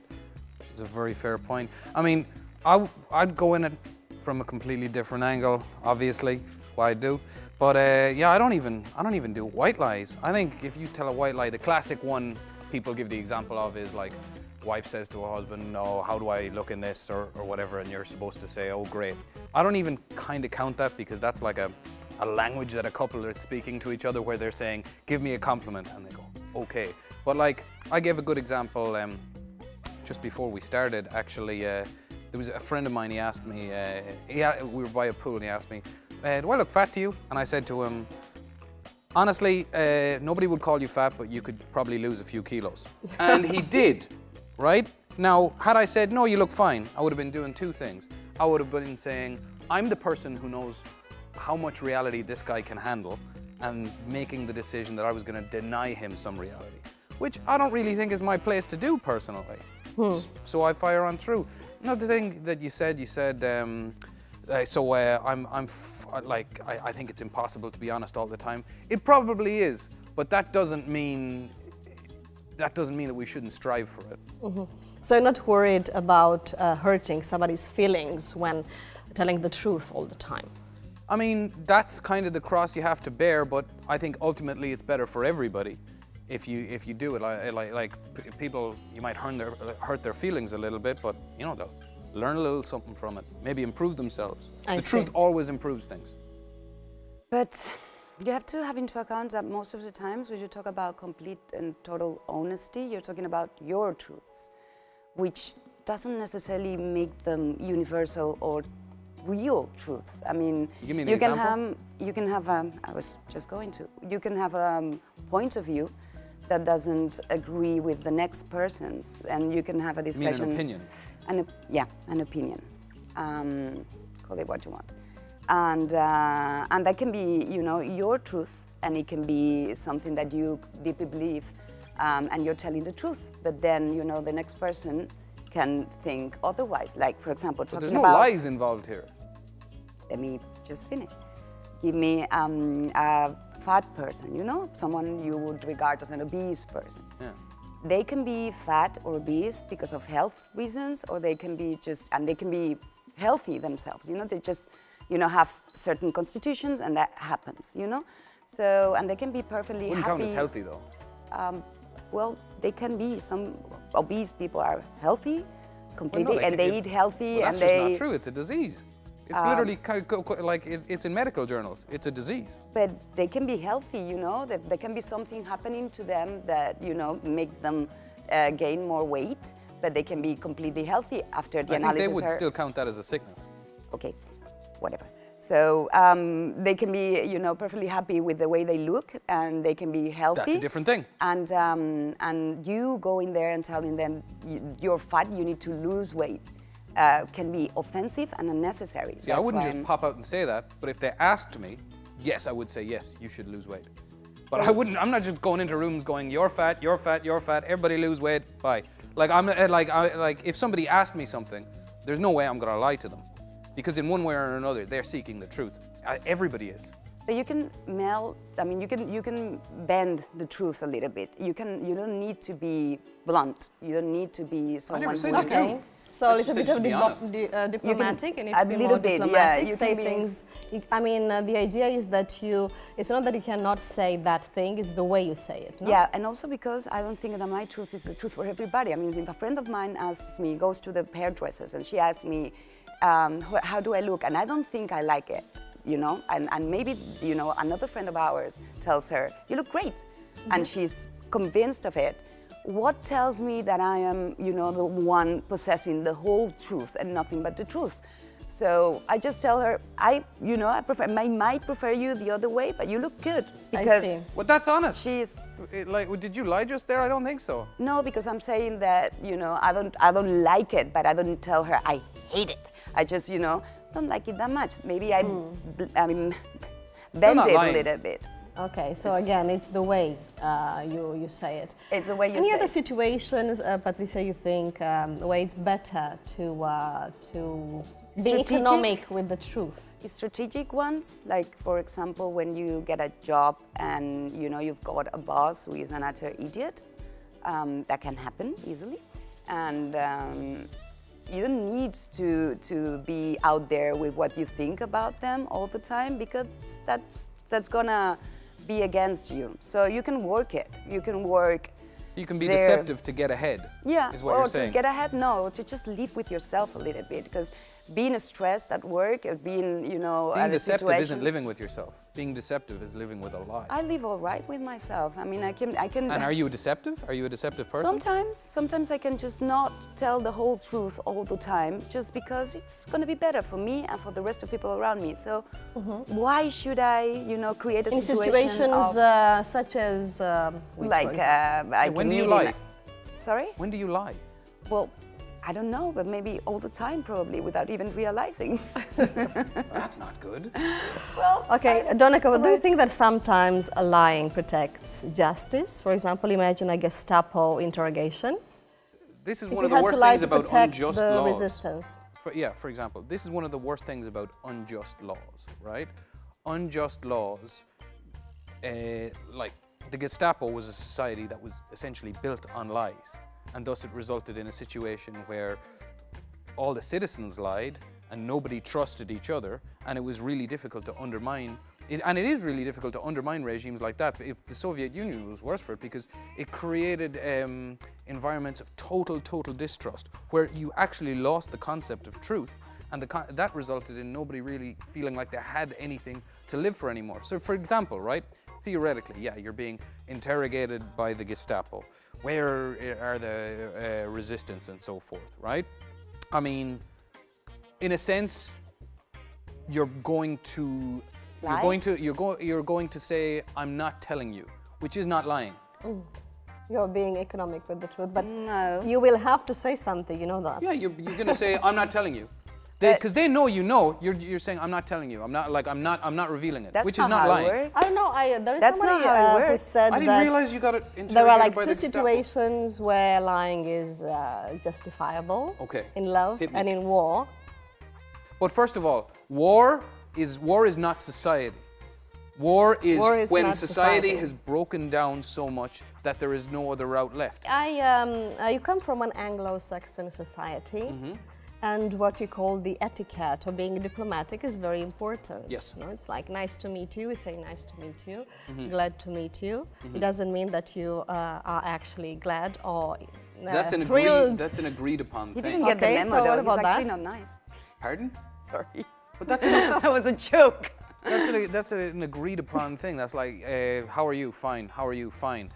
which is a very fair point. I mean, I'd go in it from a completely different angle, obviously, that's why I do. But yeah, I don't even do white lies. I think if you tell a white lie, the classic one people give the example of is like, wife says to a husband, no, how do I look in this or whatever, and you're supposed to say, oh, great. I don't even kind of count that, because that's like a language that a couple are speaking to each other where they're saying, give me a compliment, and they go, okay. But like, I gave a good example just before we started, actually. There was a friend of mine, he asked me, we were by a pool, and he asked me, do I look fat to you? And I said to him, honestly, nobody would call you fat, but you could probably lose a few kilos. And he did, right? Now, had I said, no, you look fine, I would have been doing two things. I would have been saying, I'm the person who knows how much reality this guy can handle, and making the decision that I was going to deny him some reality, which I don't really think is my place to do personally. So I fire on through. Another thing that you said, I think it's impossible to be honest all the time. It probably is, but that doesn't mean that we shouldn't strive for it. So you're not worried about hurting somebody's feelings when telling the truth all the time? I mean, that's kind of the cross you have to bear, but I think ultimately it's better for everybody if you do it. Like people, you might hurt their feelings a little bit, but you know, they'll learn a little something from it, maybe improve themselves. The truth always improves things. But you have to have into account that most of the times when you talk about complete and total honesty, you're talking about your truths, which doesn't necessarily make them universal or real truths. I mean, Give me an example. You can have I was just going to. You can have a point of view that doesn't agree with the next person's, and you can have a discussion. You mean an opinion? An opinion. Call it what you want, and that can be, you know, your truth, and it can be something that you deeply believe, and you're telling the truth. But then, you know, the next person can think otherwise. Like, for example, But talking there's no about. lies involved here. Let me just finish. Give me a fat person, you know, someone you would regard as an obese person. Yeah. They can be fat or obese because of health reasons, or they can be they can be healthy themselves, you know, they just, you know, have certain constitutions, and that happens, you know. So, and they can be perfectly Wouldn't happy. count as healthy though. Well, they can be. Some obese people are healthy completely, Well, no, and they eat healthy, Well, and that's they. just not true. It's a disease. It's literally like it's in medical journals. It's a disease. But they can be healthy, you know. There can be something happening to them that, you know, make them gain more weight, but they can be completely healthy after the I analysis. think they would still count that as a sickness. Okay, whatever. So they can be, you know, perfectly happy with the way they look, and they can be healthy. That's a different thing. And you going there and telling them you're fat, you need to lose weight, can be offensive and unnecessary. See, I wouldn't just pop out and say that, but if they asked me, yes, I would say, yes, you should lose weight. But I wouldn't, I'm not just going into rooms going, you're fat, you're fat, you're fat, everybody lose weight, bye. Like, if somebody asked me something, there's no way I'm gonna lie to them. Because in one way or another, they're seeking the truth. Everybody is. But you can you can bend the truth a little bit. You don't need to be blunt. You don't need to be someone who... Okay. So a little bit of diplomatic, you need to be more diplomatic, say things. I mean, the idea is that it's not that you cannot say that thing, it's the way you say it, no? Yeah, and also because I don't think that my truth is the truth for everybody. I mean, if a friend of mine asks me, goes to the hairdressers, and she asks me, how do I look? And I don't think I like it, you know? And maybe, you know, another friend of ours tells her, you look great. And she's convinced of it. What tells me that I am, you know, the one possessing the whole truth and nothing but the truth? So I just tell her, I might prefer you the other way, but you look good. Because I see. Well, that's honest. She's did you lie just there? I don't think so. No, because I'm saying that, you know, I don't like it, but I don't tell her I hate it. I just, you know, don't like it that much. Maybe I bend it a little bit. Okay, so again, it's the way you say it. It's the way you say it. Any other situations, Patricia, you think where it's better to be economic with the truth? Strategic ones, like for example, when you get a job and you know you've got a boss who is an utter idiot, that can happen easily, and you don't need to be out there with what you think about them all the time, because that's gonna be against you. So you can work it. You can work. You can be deceptive to get ahead. Yeah, is what you're saying. To get ahead, no, to just live with yourself a little bit, because being stressed at work, or being, you know, being at a deceptive situation, isn't living with yourself. Being deceptive is living with a lie. I live all right with myself. I mean, I can. And are you deceptive? Are you a deceptive person? Sometimes I can just not tell the whole truth all the time, just because it's going to be better for me and for the rest of people around me. So why should I, you know, create a in situation situations such as when do you lie? Sorry? When do you lie? Well, I don't know, but maybe all the time, probably, without even realizing. That's not good. Well, okay, Donica, do you think that sometimes lying protects justice? For example, imagine a Gestapo interrogation. This is one of the worst things about unjust the laws. resistance. For example, this is one of the worst things about unjust laws, right? Unjust laws, like the Gestapo was a society that was essentially built on lies. And thus it resulted in a situation where all the citizens lied and nobody trusted each other, and it was really difficult to undermine it, and it is really difficult to undermine regimes like that. If the Soviet Union was worse for it, because it created environments of total distrust, where you actually lost the concept of truth, and that resulted in nobody really feeling like they had anything to live for anymore. So for example, right, theoretically, yeah, you're being interrogated by the Gestapo. Where are the resistance and so forth, right? I mean, in a sense, you're going to say, I'm not telling you, which is not lying. You're being economic with the truth, but you will have to say something, you know that. Yeah, you're going to say, I'm not telling you. Because they know you know, you're saying, I'm not telling you. I'm not revealing it, which is not lying. I don't know, there is That's somebody not how it who works. said I didn't realize you got it interrogated there are like by two the Gestapo. situations where lying is justifiable. Okay. In love Hit me. and in war. But first of all, war is not society. War is when not society society. has broken down so much that there is no other route left. You come from an Anglo-Saxon society, and what you call the etiquette or being diplomatic is very important. Yes. You know, it's like nice to meet you. We say nice to meet you, glad to meet you. It doesn't mean that you are actually glad or thrilled. That's an agreed upon He thing. didn't get the memo, so though. what about He's actually that? not nice. Pardon? Sorry. But that's that was a joke. that's an agreed upon thing. That's like, how are you? Fine. How are you? Fine.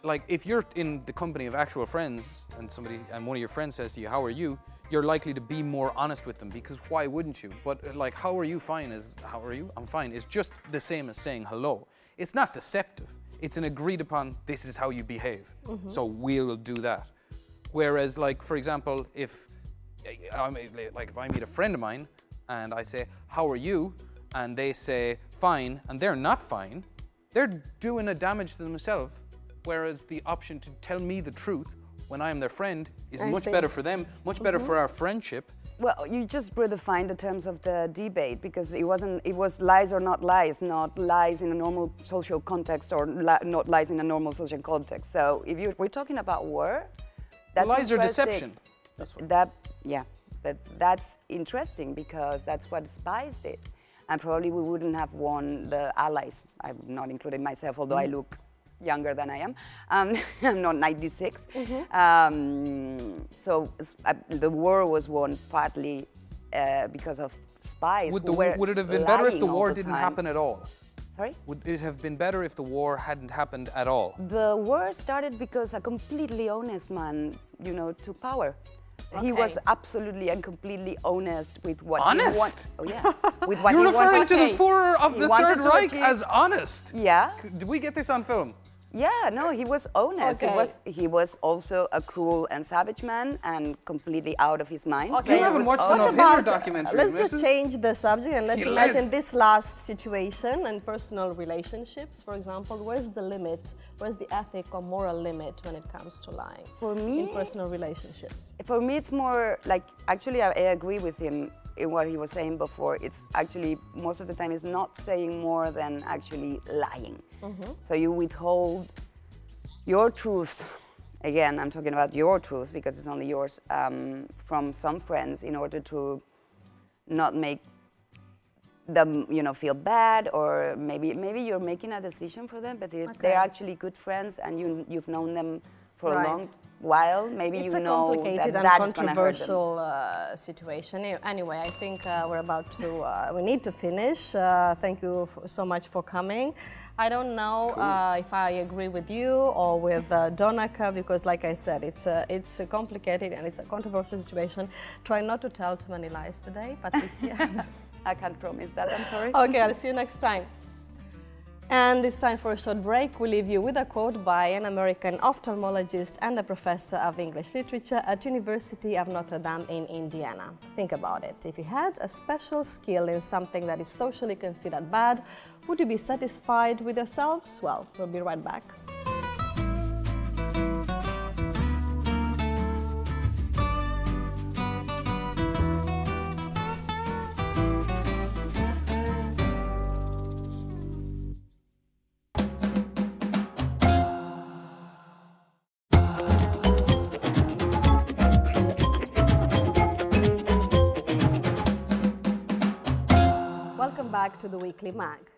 Like if you're in the company of actual friends and one of your friends says to you, how are you? You're likely to be more honest with them, because why wouldn't you? But like, how are you? Fine is, how are you? I'm fine. It's just the same as saying hello. It's not deceptive. It's an agreed upon, this is how you behave. So we'll do that. Whereas like, for example, if I meet a friend of mine and I say, how are you? And they say, fine, and they're not fine, they're doing a damage to themselves. Whereas the option to tell me the truth when I am their friend is much better for them, much better for our friendship. Well, you just redefined the terms of the debate, because it was lies or not lies in a normal social context, or not lies in a normal social context. So if we're talking about war, that's lies or interesting. deception. That's what. That's interesting, because that's what spies did. And probably we wouldn't have won the Allies. I'm not including myself, although I look younger than I am. I'm not 96. So the war was won partly because of spies. Would it have been better if the war didn't happen at all? Sorry? Would it have been better if the war hadn't happened at all? The war started because a completely honest man, took power. He was absolutely and completely honest with what he wanted. Oh yeah, with what You're he wanted. referring to the Führer of the Third Reich achieve. as honest. Yeah. Did we get this on film? Yeah, no, he was honest. Okay. He was also a cruel and savage man and completely out of his mind. Okay. You haven't watched enough Hitler documentaries, Let's Mrs. just change the subject and let's imagine this last situation and personal relationships, for example. Where's the limit? Where's the ethic or moral limit when it comes to lying? For me, in personal relationships. For me, it's more like, actually, I agree with him in what he was saying before. It's actually, most of the time, is not saying more than actually lying. So you withhold your truth, again, I'm talking about your truth because it's only yours, from some friends in order to not make them, feel bad, or maybe you're making a decision for them, but if they're actually good friends and you've known them for a long while, maybe it's you know that it's a complicated and controversial situation. Anyway, I think we're about to, we need to finish. Thank you so much for coming. I don't know if I agree with you or with Donaka, because like I said, it's a complicated and it's a controversial situation. Try not to tell too many lies today, Patricia. I can't promise that, I'm sorry. Okay, I'll see you next time. And it's time for a short break. We leave you with a quote by an American ophthalmologist and a professor of English literature at University of Notre Dame in Indiana. Think about it. If you had a special skill in something that is socially considered bad, would you be satisfied with yourselves? Well, we'll be right back. Welcome back to the Weekly Mag.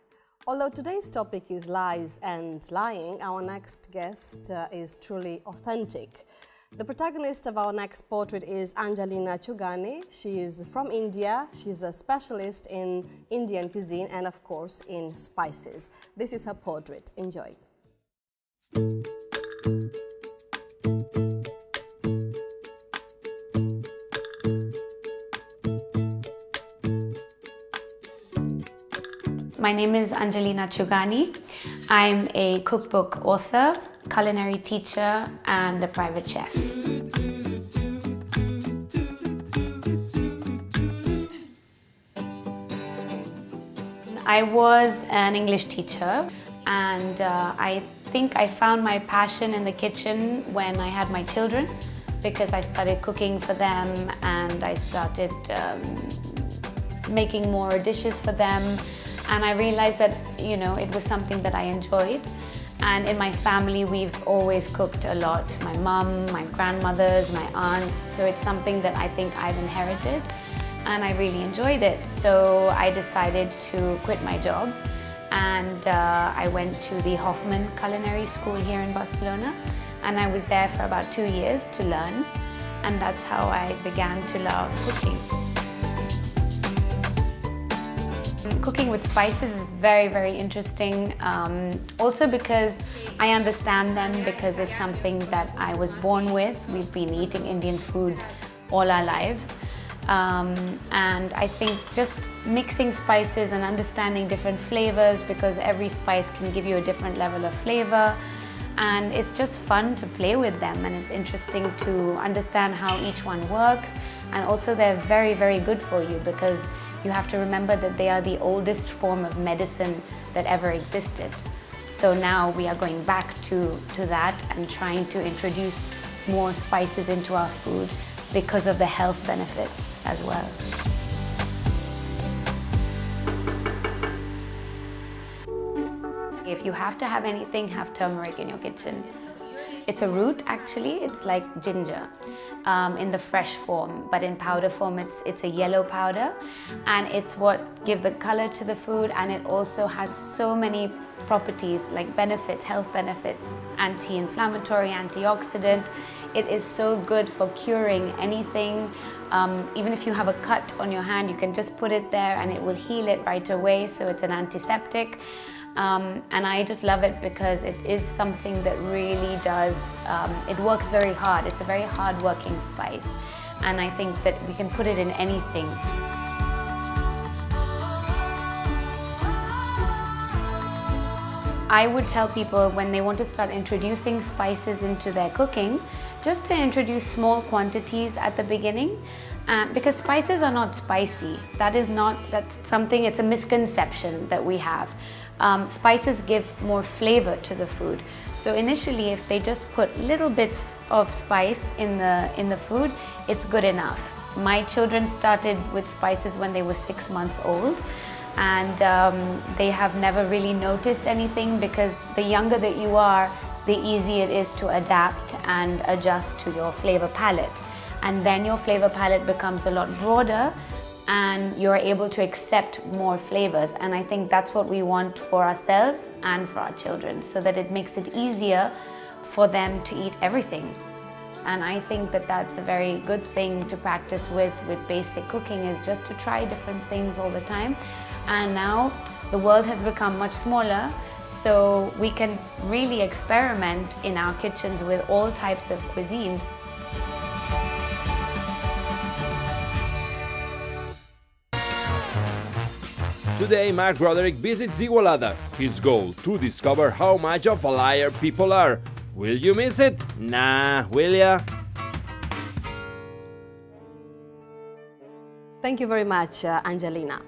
Although today's topic is lies and lying, our next guest is truly authentic. The protagonist of our next portrait is Angelina Chugani. She is from India. She's a specialist in Indian cuisine and, of course, in spices. This is her portrait. Enjoy. My name is Angelina Chugani. I'm a cookbook author, culinary teacher, and a private chef. I was an English teacher, and I think I found my passion in the kitchen when I had my children, because I started cooking for them and I started making more dishes for them. And I realized that, you know, it was something that I enjoyed. And in my family, we've always cooked a lot. My mum, my grandmothers, my aunts. So it's something that I think I've inherited. And I really enjoyed it. So I decided to quit my job. And I went to the Hoffman Culinary School here in Barcelona. And I was there for about 2 years to learn. And that's how I began to love cooking. Cooking with spices is very, very interesting. Also because I understand them, because it's something that I was born with. We've been eating Indian food all our lives. And I think just mixing spices and understanding different flavors, because every spice can give you a different level of flavor. And it's just fun to play with them, and it's interesting to understand how each one works. And also they're very, very good for you, because you have to remember that they are the oldest form of medicine that ever existed. So now we are going back to that and trying to introduce more spices into our food because of the health benefits as well. If you have to have anything, have turmeric in your kitchen. It's a root, actually. It's like ginger in the fresh form, but in powder form it's a yellow powder, and it's what gives the color to the food, and it also has so many properties like benefits, health benefits, anti-inflammatory, antioxidant. It is so good for curing anything. Even if you have a cut on your hand, you can just put it there and it will heal it right away, so it's an antiseptic. And I just love it because it is something that really does, it works very hard. It's a very hard-working spice, and I think that we can put it in anything. I would tell people when they want to start introducing spices into their cooking, just to introduce small quantities at the beginning, because spices are not spicy. That's something, it's a misconception that we have. Spices give more flavor to the food. So initially, if they just put little bits of spice in the food, it's good enough. My children started with spices when they were 6 months old, and they have never really noticed anything, because the younger that you are, the easier it is to adapt and adjust to your flavor palette. And then your flavor palette becomes a lot broader, and you're able to accept more flavors. And I think that's what we want for ourselves and for our children, so that it makes it easier for them to eat everything. And I think that that's a very good thing to practice with basic cooking, is just to try different things all the time. And now the world has become much smaller, so we can really experiment in our kitchens with all types of cuisines. Today, Marc Broderick visits Igualada. His goal, to discover how much of a liar people are. Will you miss it? Nah, will ya? Thank you very much, Angelina.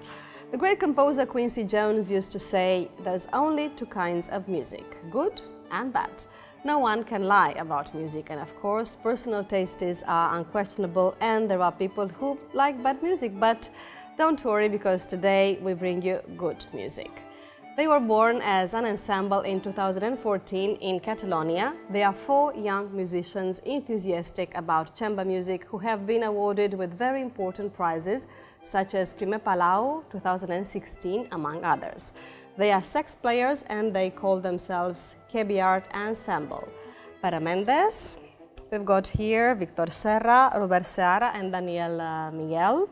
The great composer Quincy Jones used to say, there's only two kinds of music, good and bad. No one can lie about music, and of course, personal tastes are unquestionable, and there are people who like bad music, but don't worry, because today we bring you good music. They were born as an ensemble in 2014 in Catalonia. They are 4 young musicians enthusiastic about chamber music who have been awarded with very important prizes, such as Prime Palau 2016, among others. They are sax players and they call themselves Kebyart Ensemble. Para Mendes, We've got here Victor Serra, Robert Seara, and Daniel Miguel.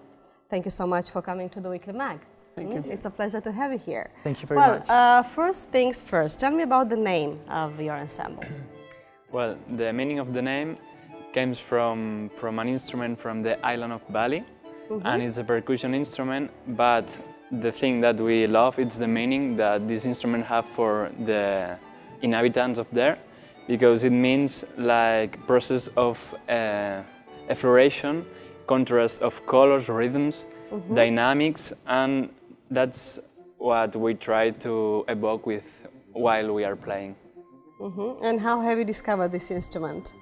Thank you so much for coming to the Weekly Mag. Thank you. It's a pleasure to have you here. Thank you very much. First things first, tell me about the name of your ensemble. Well, the meaning of the name comes from an instrument from the island of Bali, and it's a percussion instrument, but the thing that we love is the meaning that this instrument have for the inhabitants of there, because it means like process of effloration, contrast of colors, rhythms, dynamics, and that's what we try to evoke with while we are playing. And how have you discovered this instrument?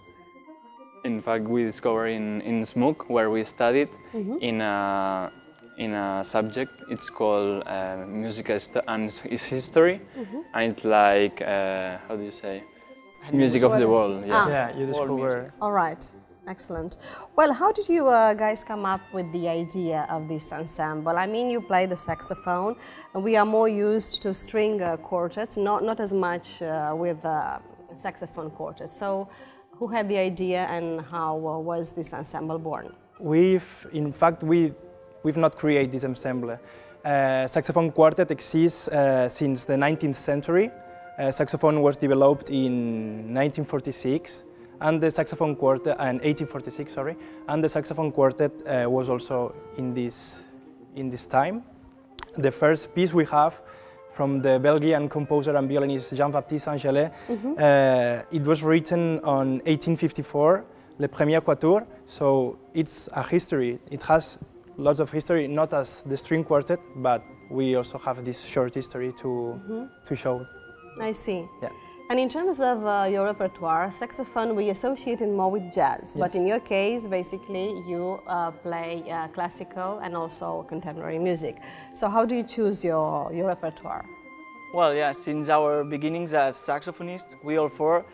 In fact, we discovered in SMUC, where we studied, in a subject. It's called Music and History, and it's like, how do you say? Music of the world. Yeah, yeah, you discover. All right, excellent. Well, how did you guys come up with the idea of this ensemble? I mean, you play the saxophone, and we are more used to string quartets, not as much with saxophone quartets. So, who had the idea, and how was this ensemble born? In fact, we've not created this ensemble. Saxophone quartet exists since the 19th century. Saxophone was developed in 1946, and the saxophone quartet, and 1846, sorry, and the saxophone quartet was also in this time. The first piece we have from the Belgian composer and violinist Jean-Baptiste Angelet, it was written on 1854, Le Premier Quatuor, so it's a history. It has lots of history, not as the string quartet, but we also have this short history to show. I see. Yeah. And in terms of your repertoire, saxophone we associate it more with jazz, but in your case, basically, you play classical and also contemporary music. So how do you choose your repertoire? Well, yeah, since our beginnings as saxophonists, we all four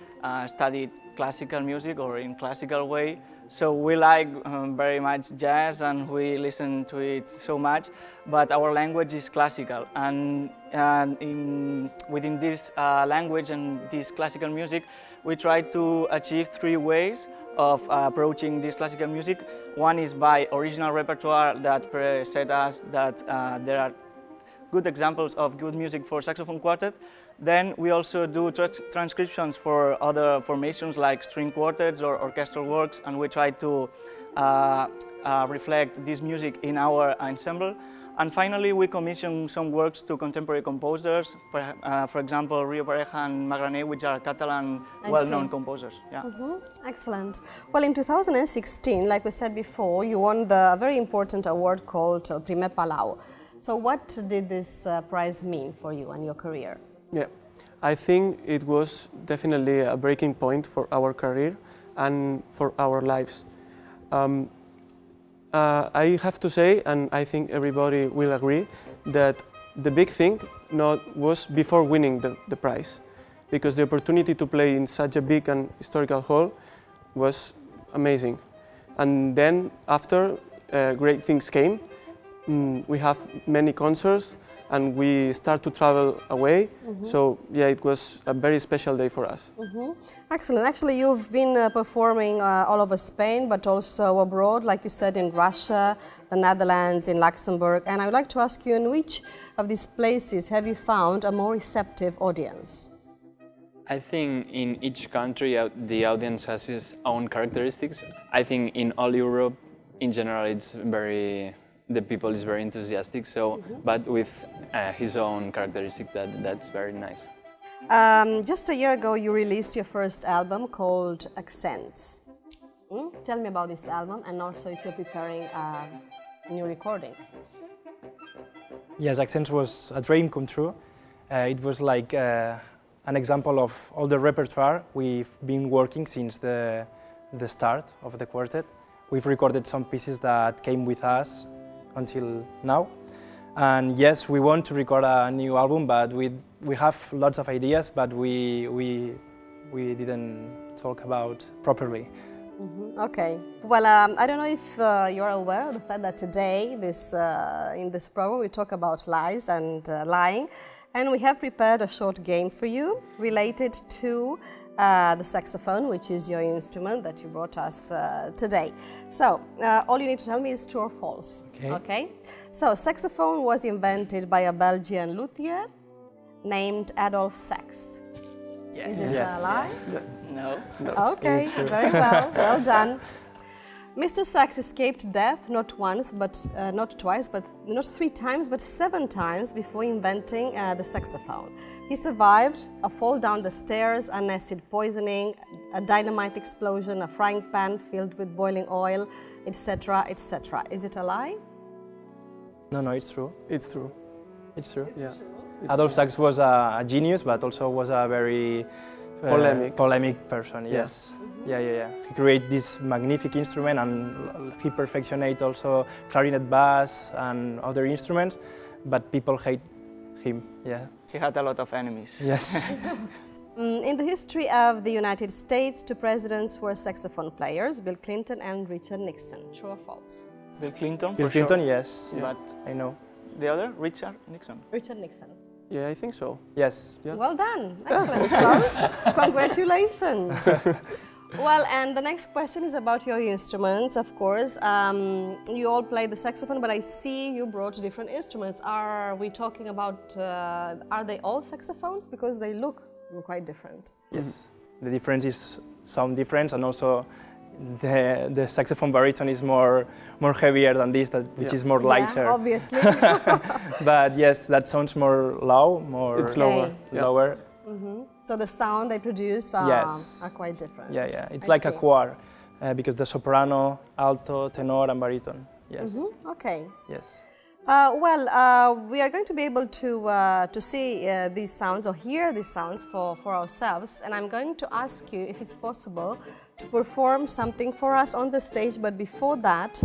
studied classical music or in classical way. So we like very much jazz and we listen to it so much, but our language is classical. And within this language and this classical music, we try to achieve three ways of approaching this classical music. One is by original repertoire that said us that there are good examples of good music for saxophone quartet. Then we also do transcriptions for other formations like string quartets or orchestral works, and we try to reflect this music in our ensemble. And finally, we commission some works to contemporary composers, for example, Rio Pareja and Magrané, which are Catalan well-known composers. Yeah. Excellent. Well, in 2016, like we said before, you won the very important award called Primer Palau. So what did this prize mean for you and your career? Yeah, I think it was definitely a breaking point for our career and for our lives. I have to say, and I think everybody will agree, that the big thing was before winning the prize, because the opportunity to play in such a big and historical hall was amazing. And then after, great things came. We have many concerts and we start to travel away. So yeah, it was a very special day for us. Excellent. Actually, you've been performing all over Spain, but also abroad, like you said, in Russia, the Netherlands, in Luxembourg. And I would like to ask you, in which of these places have you found a more receptive audience? I think in each country the audience has its own characteristics. I think in all Europe, in general, the people is very enthusiastic. So, but with his own characteristic, that's very nice. Just a year ago, you released your first album called Accents. Tell me about this album, and also if you're preparing new recordings. Yes, Accents was a dream come true. It was like an example of all the repertoire we've been working since the start of the quartet. We've recorded some pieces that came with us until now. And yes, we want to record a new album, but we have lots of ideas, but we didn't talk about properly. Okay. Well, I don't know if you're aware of the fact that today, in this program, we talk about lies and lying. And we have prepared a short game for you related to the saxophone, which is your instrument that you brought us today. So, all you need to tell me is true or false. Okay? So, saxophone was invented by a Belgian luthier named Adolphe Sax. Yes. Is it a lie? No. Okay, very well. Well done. Mr. Sax escaped death not once, but not twice, but not 3 times, but 7 times before inventing the saxophone. He survived a fall down the stairs, an acid poisoning, a dynamite explosion, a frying pan filled with boiling oil, etc., etc. Is it a lie? No, it's true. It's true. It's true. It's true. Adolphe Sax was a genius, but also was a very polemic person. Yes. Yeah. He created this magnificent instrument, and he perfected also clarinet, bass, and other instruments. But people hate him. Yeah. He had a lot of enemies. Yes. In the history of the United States, 2 presidents were saxophone players, Bill Clinton and Richard Nixon. True or false? Bill Clinton. Bill Clinton, yes. But I know. the other, Richard Nixon. Richard Nixon. Yeah, I think so. Yes. Yeah. Well done. Excellent. Well, congratulations. Well, and the next question is about your instruments, of course. You all play the saxophone, but I see you brought different instruments. Are we talking about, are they all saxophones? Because they look quite different. Yes. The difference is sound difference, and also the saxophone baritone is more heavier than this, which is more lighter. Yeah, obviously. But yes, that sounds more low, It's lower. lower. So the sound they produce are quite different. Yeah. It's like a choir, because the soprano, alto, tenor, and baritone. Yes. Okay. Yes. We are going to be able to see these sounds or hear these sounds for ourselves, and I'm going to ask you if it's possible to perform something for us on the stage. But before that,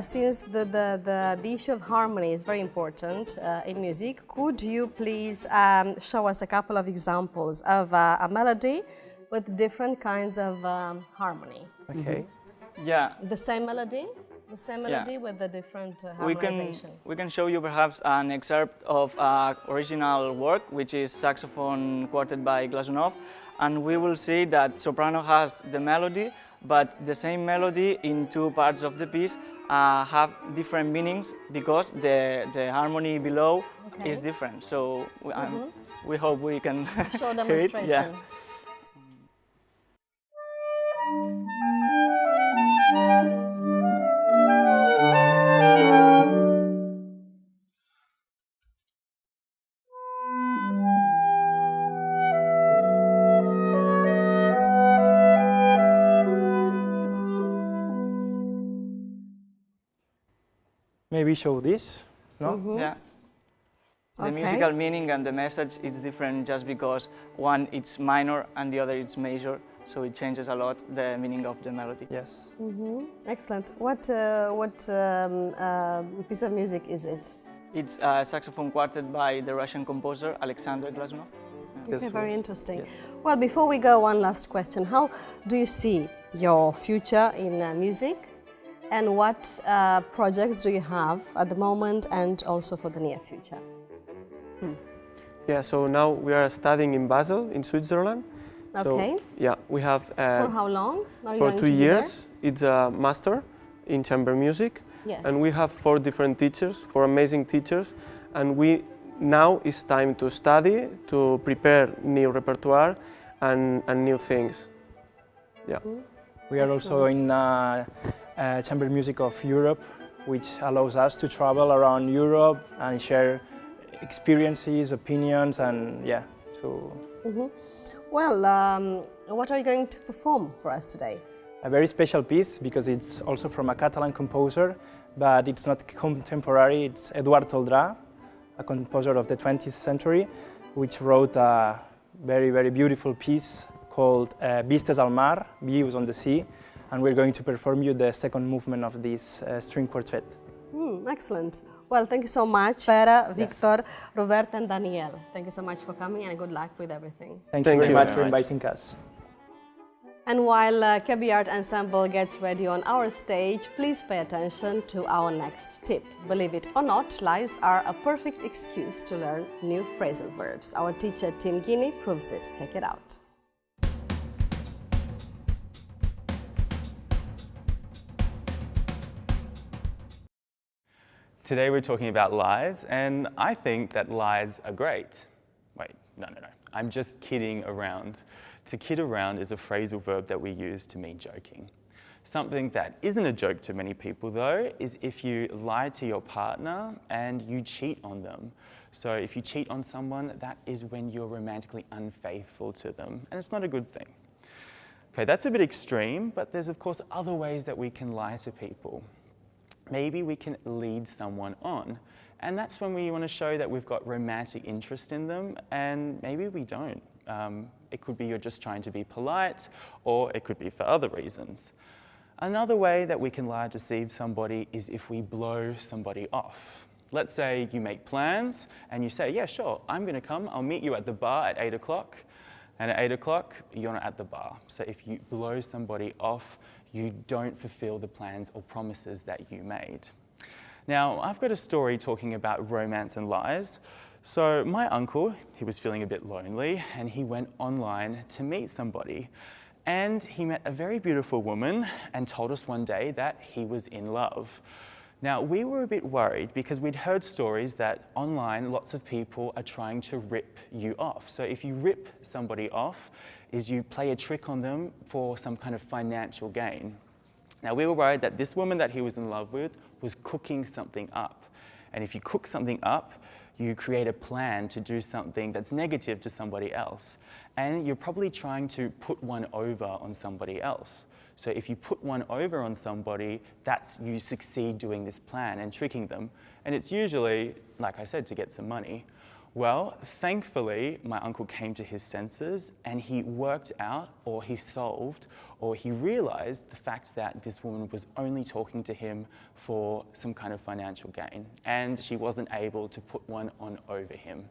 since the issue of harmony is very important in music, could you please show us a couple of examples of a melody with different kinds of harmony? Okay. Yeah. The same melody? The same melody with the different harmonization. We can show you perhaps an excerpt of original work, which is Saxophone Quartet by Glazunov, and we will see that soprano has the melody, but the same melody in 2 parts of the piece have different meanings because the harmony below is different. So we hope we can show hear it. demonstration. Yeah. Maybe show this, no? Yeah. The musical meaning and the message is different just because one it's minor and the other it's major, so it changes a lot the meaning of the melody. Yes. Excellent. What piece of music is it? It's a saxophone quartet by the Russian composer Alexander Glazunov. Okay, very interesting. Yes. Well, before we go, one last question. How do you see your future in music? And what projects do you have at the moment and also for the near future? Yeah, so now we are studying in Basel, in Switzerland. Okay. So, yeah, we have... for how long are you for going 2 to be years. It's a master in chamber music. Yes. And we have 4 different teachers, 4 amazing teachers. And now it's time to study, to prepare new repertoire and new things. Yeah. We are also in chamber music of Europe, which allows us to travel around Europe and share experiences, opinions, and Well, what are you going to perform for us today? A very special piece because it's also from a Catalan composer, but it's not contemporary. It's Eduard Toldrà, a composer of the 20th century, which wrote a very, very beautiful piece called Vistes al Mar, Views on the Sea, and we're going to perform you the 2nd movement of this string quartet. Excellent. Well, thank you so much, Vera, Victor, Roberta, and Daniel. Thank you so much for coming, and good luck with everything. Thank you very much for inviting us. And while Kebyart Ensemble gets ready on our stage, please pay attention to our next tip. Believe it or not, lies are a perfect excuse to learn new phrasal verbs. Our teacher, Tim Guinea, proves it. Check it out. Today we're talking about lies, and I think that lies are great. Wait, no. I'm just kidding around. To kid around is a phrasal verb that we use to mean joking. Something that isn't a joke to many people, though, is if you lie to your partner and you cheat on them. So if you cheat on someone, that is when you're romantically unfaithful to them, and it's not a good thing. Okay, that's a bit extreme, but there's of course other ways that we can lie to people. Maybe we can lead someone on, and that's when we want to show that we've got romantic interest in them, and maybe we don't. It could be you're just trying to be polite, or it could be for other reasons. Another way that we can lie to deceive somebody is if we blow somebody off. Let's say you make plans and you say, yeah, sure, I'm going to come. I'll meet you at the bar at 8 o'clock. And at 8 o'clock, you're not at the bar. So if you blow somebody off, you don't fulfill the plans or promises that you made. Now, I've got a story talking about romance and lies. So my uncle, he was feeling a bit lonely and he went online to meet somebody. And he met a very beautiful woman and told us one day that he was in love. Now, we were a bit worried because we'd heard stories that online lots of people are trying to rip you off. So if you rip somebody off, is you play a trick on them for some kind of financial gain. Now, we were worried that this woman that he was in love with was cooking something up. And if you cook something up, you create a plan to do something that's negative to somebody else. And you're probably trying to put one over on somebody else. So if you put one over on somebody, that's you succeed doing this plan and tricking them. And it's usually, like I said, to get some money. Well, thankfully, my uncle came to his senses and he worked out, or he solved, or he realized the fact that this woman was only talking to him for some kind of financial gain, and she wasn't able to put one on over him.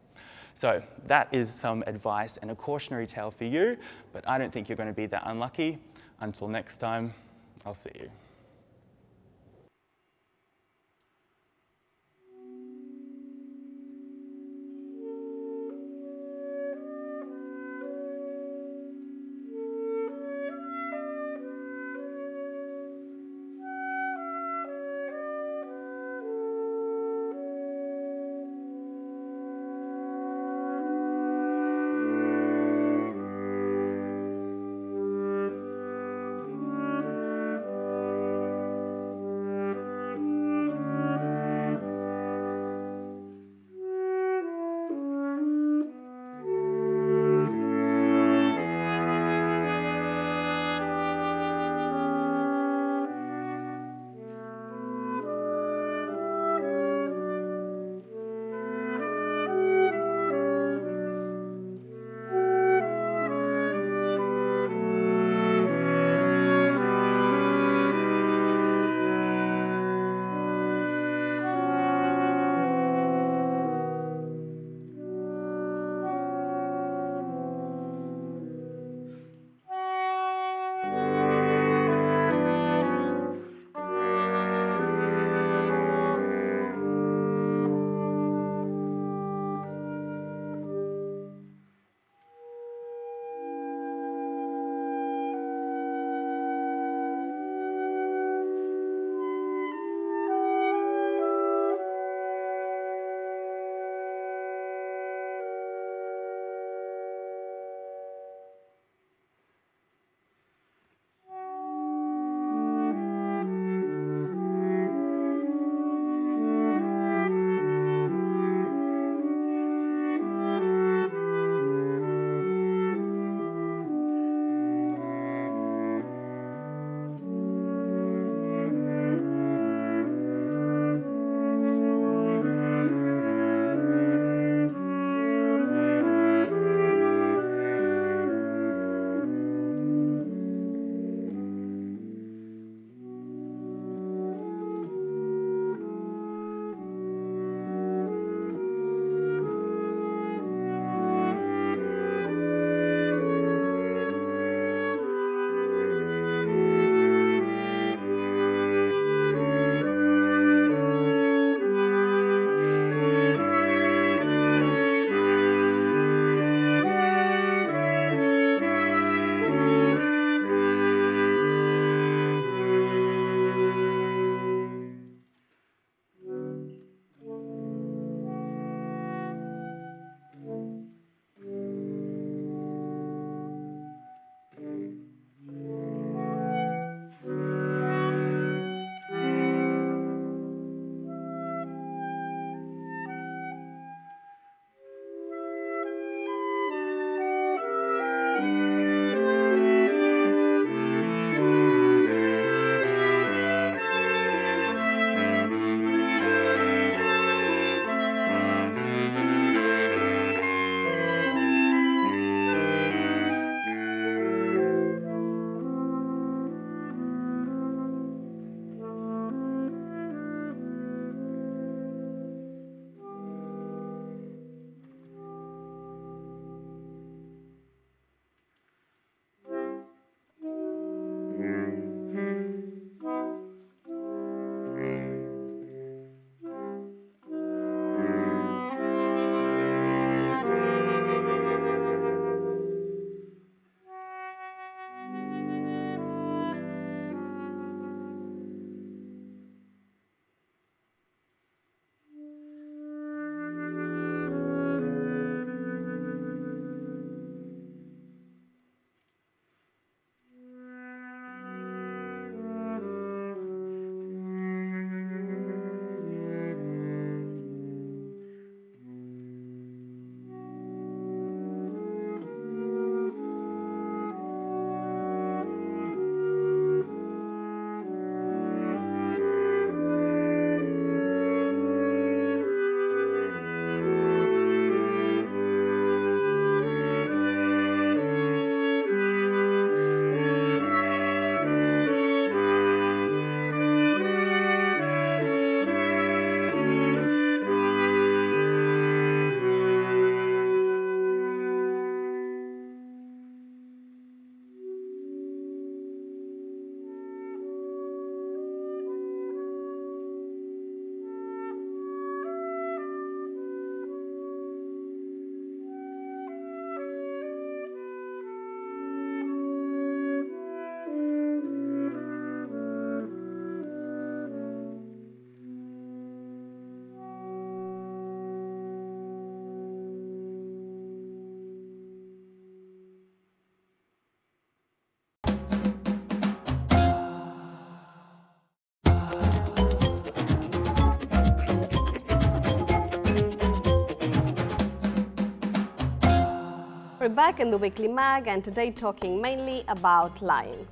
So that is some advice and a cautionary tale for you, but I don't think you're going to be that unlucky. Until next time, I'll see you. We're back in the Weekly Mag and today talking mainly about lying.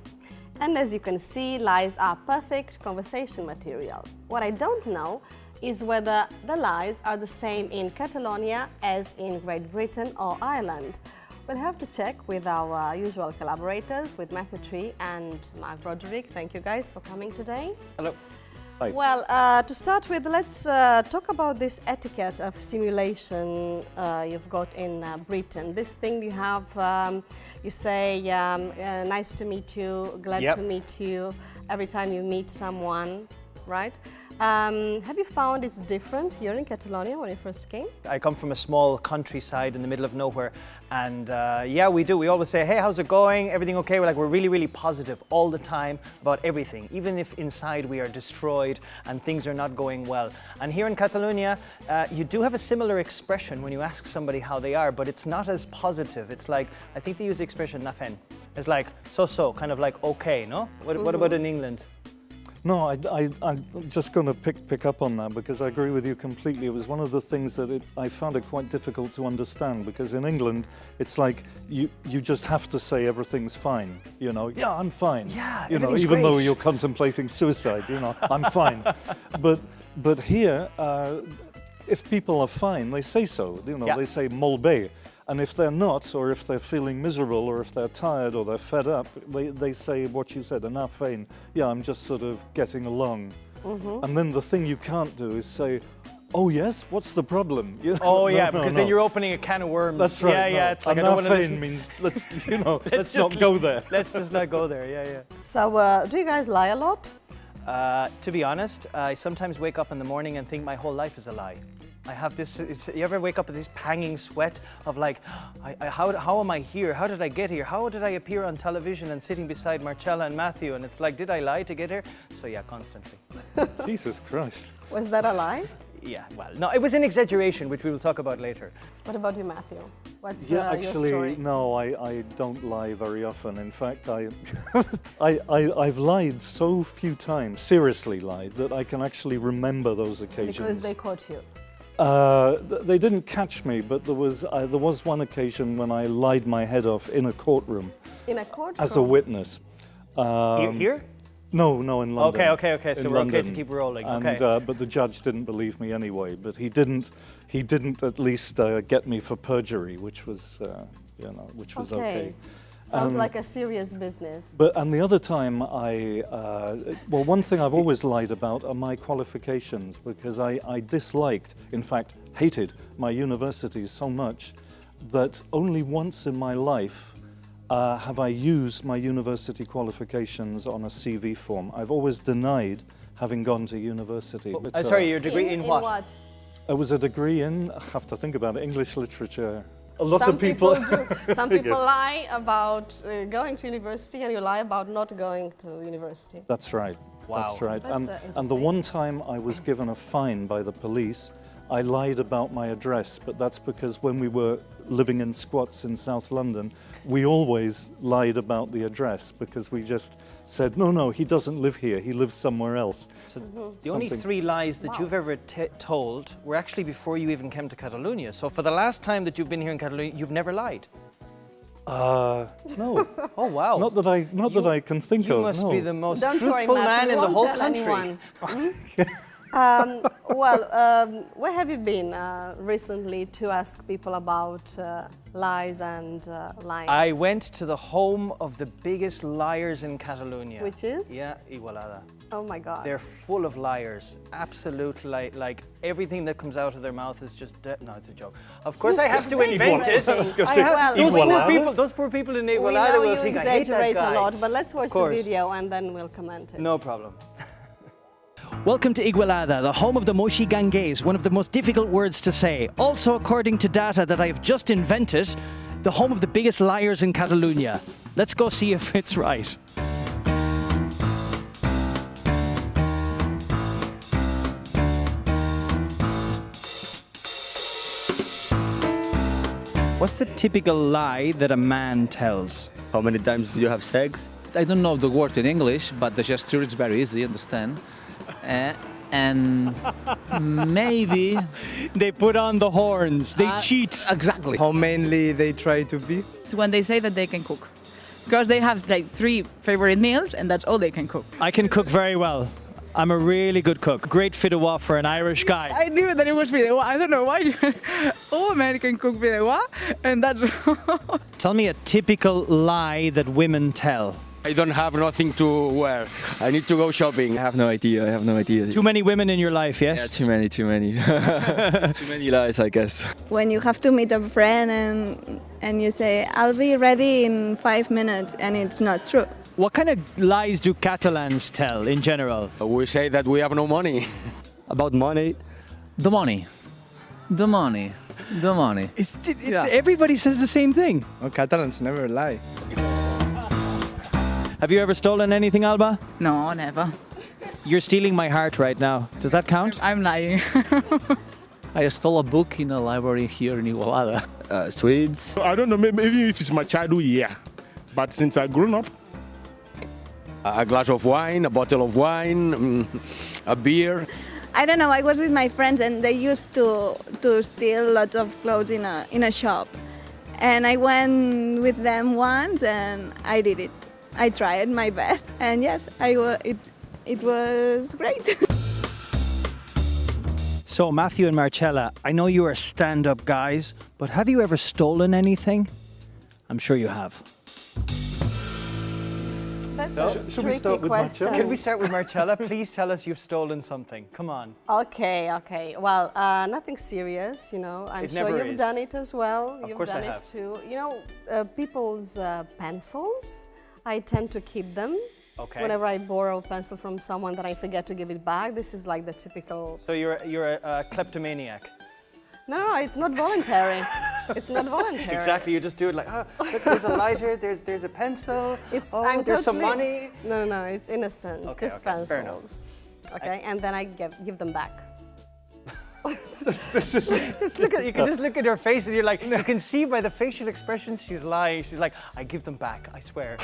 And as you can see, lies are perfect conversation material. What I don't know is whether the lies are the same in Catalonia as in Great Britain or Ireland. We'll have to check with our usual collaborators, with Matthew Tree and Marc Broderick. Thank you guys for coming today. Hello. Hi. Well, to start with, let's talk about this etiquette of simulation you've got in Britain. This thing you have, you say, nice to meet you, glad to meet you, every time you meet someone, right? Have you found it's different here in Catalonia when you first came? I come from a small countryside in the middle of nowhere, and yeah, we do. We always say, hey, how's it going? Everything okay? We're really, really positive all the time about everything, even if inside we are destroyed and things are not going well. And here in Catalonia, you do have a similar expression when you ask somebody how they are, but it's not as positive. It's like, I think they use the expression nafen. It's like so-so, kind of like okay, no? What about in England? No, I'm just going to pick up on that because I agree with you completely. It was one of the things that I found it quite difficult to understand because in England, it's like you just have to say everything's fine. You know, yeah, I'm fine. Yeah, you know, even though you're contemplating suicide, you know, I'm fine. But here, if people are fine, they say so. You know, they say molt bé. And if they're not, or if they're feeling miserable, or if they're tired, or they're fed up, they say what you said, enough fine. Yeah, I'm just sort of getting along. And then the thing you can't do is say, oh yes, what's the problem? You know, oh yeah, because then you're opening a can of worms. That's right. Yeah, yeah. It's like I don't want to listen. Means let's not go there. Let's just not go there. Yeah, yeah. So, do you guys lie a lot? To be honest, I sometimes wake up in the morning and think my whole life is a lie. I have this, you ever wake up with this panging sweat of like, how am I here? How did I get here? How did I appear on television and sitting beside Marcella and Matthew? And it's like, did I lie to get here? So yeah, constantly. Jesus Christ. Was that a lie? Yeah, well, no, it was an exaggeration, which we will talk about later. What about you, Matthew? What's actually, your story? No, I don't lie very often. In fact, I've lied so few times, seriously lied, that I can actually remember those occasions. Because they caught you. They didn't catch me, but there was one occasion when I lied my head off in a courtroom. In a courtroom? As a witness. Here? No, in London. Okay. So we're okay to keep rolling. And, okay. But the judge didn't believe me anyway. But he didn't at least get me for perjury, which was, which was okay. Sounds like a serious business. And the other time one thing I've always lied about are my qualifications because I disliked, in fact, hated my universities so much that only once in my life have I used my university qualifications on a CV form. I've always denied having gone to university. Sorry, your degree in what? It was a degree in, I have to think about it, English literature. Some people do. Some people lie about going to university and you lie about not going to university. That's right. Wow. That's right. And the one time I was given a fine by the police, I lied about my address, but that's because when we were living in squats in South London, we always lied about the address because we just said, no, he doesn't live here, he lives somewhere else. So the only 3 lies that you've ever told were actually before you even came to Catalonia. So for the last time that you've been here in Catalonia, you've never lied? No. Oh wow. Not that I can think of. You must be the most truthful man in the whole country. Where have you been recently to ask people about lies and lying? I went to the home of the biggest liars in Catalonia. Which is? Yeah, Igualada. Oh my God. They're full of liars. Absolutely, like everything that comes out of their mouth is just no, it's a joke. Of course, I have to invent it. Those poor people in Igualada will think I hate that guy. We know you exaggerate a lot, but let's watch the video and then we'll comment it. No problem. Welcome to Igualada, the home of the Moshi Gangues, one of the most difficult words to say. Also, according to data that I have just invented, the home of the biggest liars in Catalonia. Let's go see if it's right. What's the typical lie that a man tells? How many times do you have sex? I don't know the word in English, but the gesture is very easy, understand. and maybe they put on the horns, they cheat. Exactly. How mainly they try to be? It's when they say that they can cook. Because they have like 3 favorite meals and that's all they can cook. I can cook very well. I'm a really good cook. Great fideuà for an Irish guy. I knew that it was fideuà. I don't know why. All American cook fideuà, and that's... Tell me a typical lie that women tell. I don't have nothing to wear. I need to go shopping. I have no idea. Too many women in your life, yes? Yeah, too many. Too many lies, I guess. When you have to meet a friend and you say, I'll be ready in 5 minutes, and it's not true. What kind of lies do Catalans tell in general? We say that we have no money. About money? the money. Everybody says the same thing. Oh, Catalans never lie. Have you ever stolen anything, Alba? No, never. You're stealing my heart right now. Does that count? I'm lying. I stole a book in a library here in Igualada. Swedes? I don't know, maybe if it's my childhood, yeah. But since I've grown up, a glass of wine, a bottle of wine, a beer. I don't know, I was with my friends and they used to steal lots of clothes in a shop. And I went with them once and I did it. I tried my best and yes, it was great. So Matthew and Marcella, I know you are stand-up guys, but have you ever stolen anything? I'm sure you have. That's a Should we tricky start with question. Marcella? Can we start with Marcella? Please tell us you've stolen something. Come on. Okay. Well, nothing serious, you know. I'm sure you've done it as well. Of You've course done I it have. too. You know, people's pencils, I tend to keep them. Okay. Whenever I borrow a pencil from someone that I forget to give it back, this is like the typical... So you're a kleptomaniac. No, it's not voluntary. It's not voluntary. Exactly, you just do it like, oh, look, there's a lighter, there's a pencil, there's some money. No, it's innocent, Okay, just okay, fair pencils. Okay, and then I give them back. Just look at, you can just look at her face and you're like, you can see by the facial expressions she's lying. She's like, I give them back, I swear.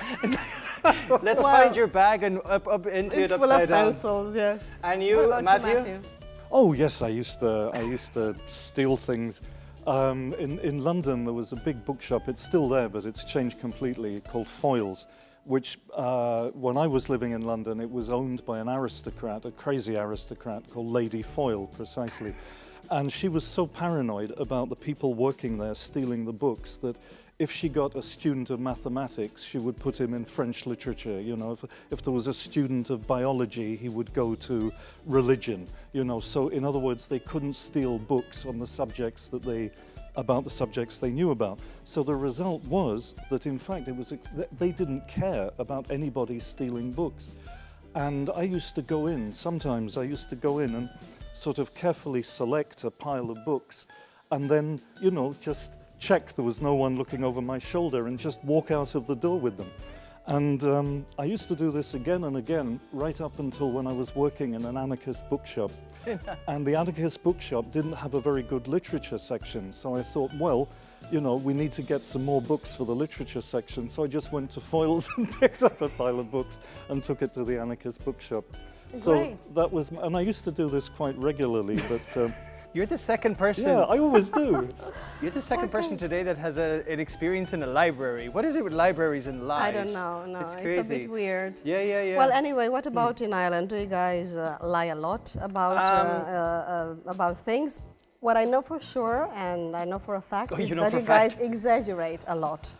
Let's find your bag and up into it upside down. It's full of pencils, yes. And you, Matthew? Oh yes, I used to steal things. In London there was a big bookshop. It's still there, but it's changed completely. Called Foyles, which when I was living in London, it was owned by an aristocrat, a crazy aristocrat called Lady Foyle, precisely. And she was so paranoid about the people working there stealing the books that if she got a student of mathematics, she would put him in French literature. You know, if there was a student of biology, he would go to religion. You know, so in other words, they couldn't steal books on the subjects about the subjects they knew about. So the result was that, in fact, they didn't care about anybody stealing books. And I used to go in, sometimes I used to go in and sort of carefully select a pile of books and then, you know, just check there was no one looking over my shoulder and just walk out of the door with them. And I used to do this again and again, right up until when I was working in an anarchist bookshop. And the anarchist bookshop didn't have a very good literature section, so I thought, well, you know, we need to get some more books for the literature section, so I just went to Foyles and picked up a pile of books and took it to the anarchist bookshop. So that was, and I used to do this quite regularly, but... You're the second person. Yeah, I always do. You're the second person today that has an experience in a library. What is it with libraries and lies? I don't know, no, it's a bit weird. Yeah. Well, anyway, what about in Ireland? Do you guys lie a lot about things? What I know for sure, and I know for a fact, is that you guys exaggerate a lot.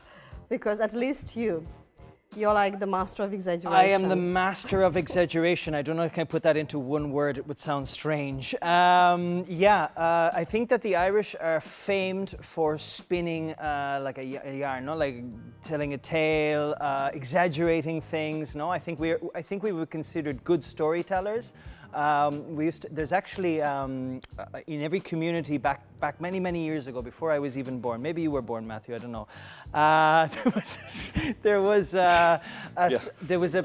Because at least you're like the master of exaggeration. I am the master of exaggeration. I don't know if I can put that into one word. It would sound strange. I think that the Irish are famed for spinning like a yarn, no? Like telling a tale, exaggerating things. No, I think we were considered good storytellers. There's actually in every community back many years ago, before I was even born. Maybe you were born, Matthew. I don't know. There was a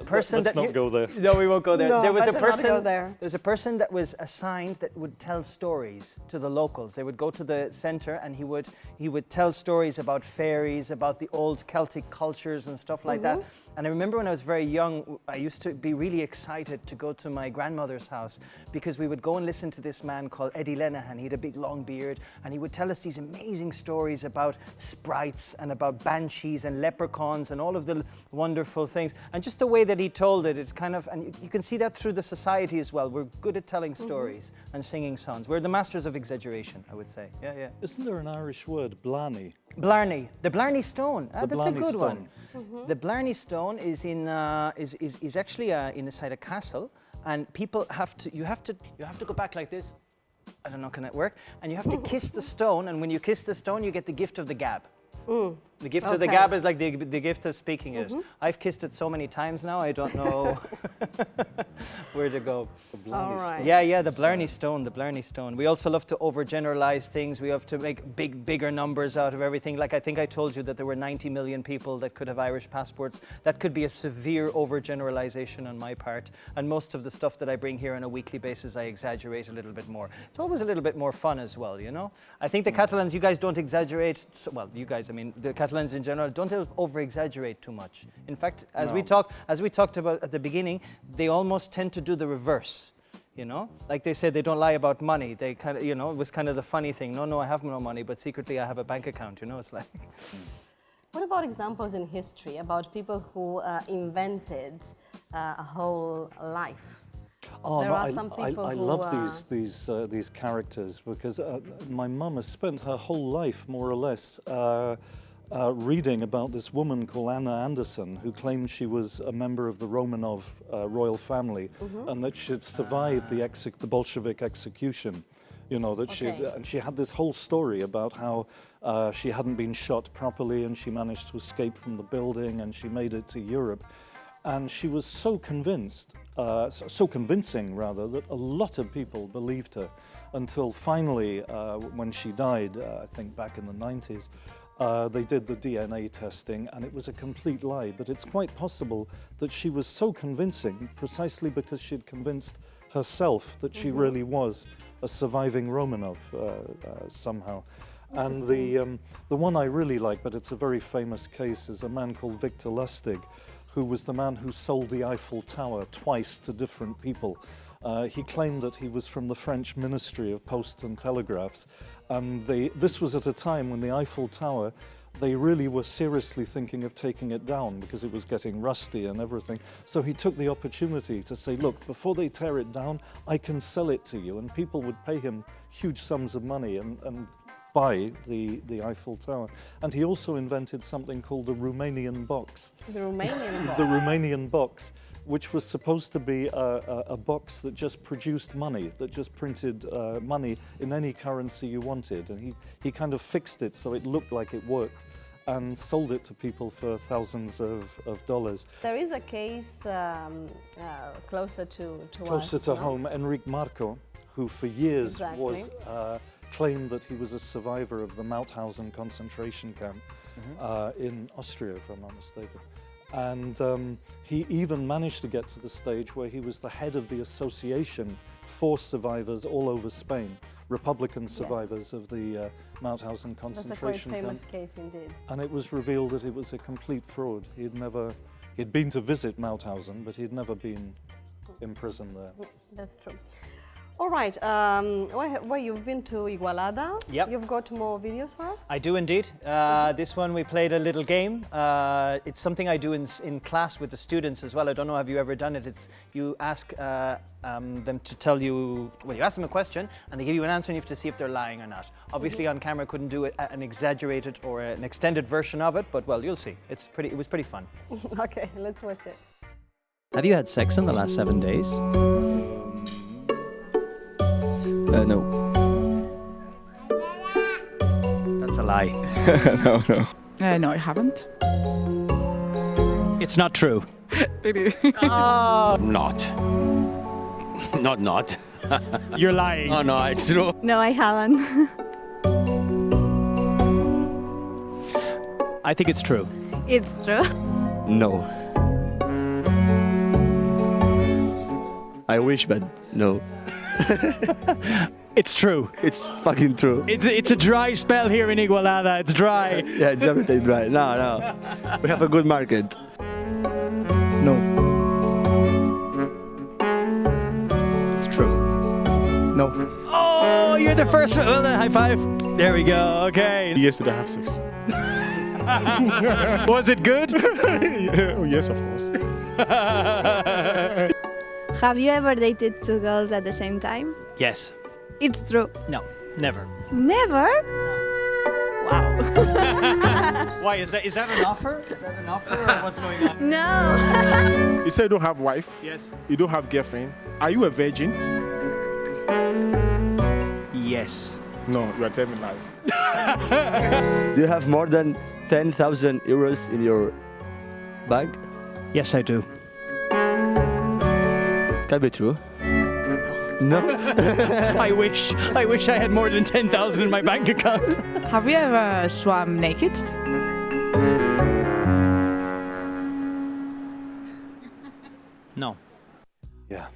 person Let's not go there. No, we won't go there. No, there was a better not person. go there. There's a person that was assigned that would tell stories to the locals. They would go to the center and he would tell stories about fairies, about the old Celtic cultures and stuff like that. And I remember when I was very young, I used to be really excited to go to my grandmother's house house because we would go and listen to this man called Eddie Lenihan. He had a big long beard and he would tell us these amazing stories about sprites and about banshees and leprechauns and all of the wonderful things. And just the way that he told it, it's kind of, and you can see that through the society as well. We're good at telling stories and singing songs. We're the masters of exaggeration, I would say. Yeah, yeah. Isn't there an Irish word, blarney? Blarney, the Blarney Stone. That's Blarney a good Stone. one. The Blarney Stone is in is actually inside a castle, and people have to. You have to go back like this. I don't know, can it work? And you have to kiss the stone, and when you kiss the stone, you get the gift of the gab. The gift of the gab is like the gift of speaking it. I've kissed it so many times now, I don't know where to go. All right. Yeah, the Blarney Stone, the Blarney Stone. We also love to overgeneralize things. We have to make bigger numbers out of everything. Like I think I told you that there were 90 million people that could have Irish passports. That could be a severe overgeneralization on my part. And most of the stuff that I bring here on a weekly basis, I exaggerate a little bit more. It's always a little bit more fun as well, you know? I think the Catalans, you guys don't exaggerate, well, you guys, I mean, the Catalans in general don't over-exaggerate too much. In fact, as we talked about at the beginning, they almost tend to do the reverse. You know, like they said, they don't lie about money. They kind of, you know, it was kind of the funny thing. No, I have no money, but secretly I have a bank account. You know, it's like. What about examples in history about people who invented a whole life? Oh, there no, are some people I who love these characters because my mum has spent her whole life, more or less, reading about this woman called Anna Anderson who claimed she was a member of the Romanov royal family and that she had survived the Bolshevik execution. You know, that she had this whole story about how she hadn't been shot properly and she managed to escape from the building and she made it to Europe. And she was so convinced, so convincing rather, that a lot of people believed her until finally, when she died, I think back in the 90s, they did the DNA testing and it was a complete lie. But it's quite possible that she was so convincing precisely because she'd convinced herself that she really was a surviving Romanov somehow. And the one I really like, but it's a very famous case, is a man called Victor Lustig, who was the man who sold the Eiffel Tower twice to different people. He claimed that he was from the French Ministry of Posts and Telegraphs, and this was at a time when the Eiffel Tower, they really were seriously thinking of taking it down because it was getting rusty and everything. So he took the opportunity to say, look, before they tear it down, I can sell it to you. And people would pay him huge sums of money and buy the Eiffel Tower. And he also invented something called the Romanian box. The Romanian box? The Romanian box, which was supposed to be a box that just produced money, that just printed money in any currency you wanted. And he kind of fixed it so it looked like it worked and sold it to people for thousands of dollars. There is a case closer to Closer us, to no? home, Enric Marco, who for years was claimed that he was a survivor of the Mauthausen concentration camp in Austria, if I'm not mistaken. And he even managed to get to the stage where he was the head of the association for survivors all over Spain, Republican survivors of the Mauthausen concentration camp. That's a quite famous case indeed. And it was revealed that it was a complete fraud. He'd been to visit Mauthausen, but he'd never been imprisoned there. That's true. All right, well, you've been to Igualada. Yep. You've got more videos for us? I do indeed. This one we played a little game. It's something I do in class with the students as well. I don't know, have you ever done it? It's you ask them to tell you, well, you ask them a question and they give you an answer and you have to see if they're lying or not. Obviously on camera couldn't do an exaggerated or an extended version of it, but well, you'll see. It was pretty fun. Okay, let's watch it. Have you had sex in the last 7 days? No. That's a lie. No. No, I haven't. It's not true. Not. Not. You're lying. Oh no, it's true. No, I haven't. I think it's true. It's true. No. I wish, but no. It's true. It's fucking true. It's a dry spell here in Igualada. It's dry. Yeah, it's everything dry. No. We have a good market. No. It's No. Oh, you're the first one. Well, then, high five. There we go. Okay. Yes, did I have sex? Was it good? Oh, yes, of course. Have you ever dated two girls at the same time? Yes. It's true. No, never. Never? Wow. Why, is that an offer? Is that an offer or what's going on? No. You say you don't have wife? Yes. You don't have girlfriend? Are you a virgin? Yes. No, you are telling me lie. Do you have more than 10,000 euros in your bag? Yes, I do. Can be true. No. I wish I had more than 10,000 in my bank account. Have you ever swam naked? No. Yeah.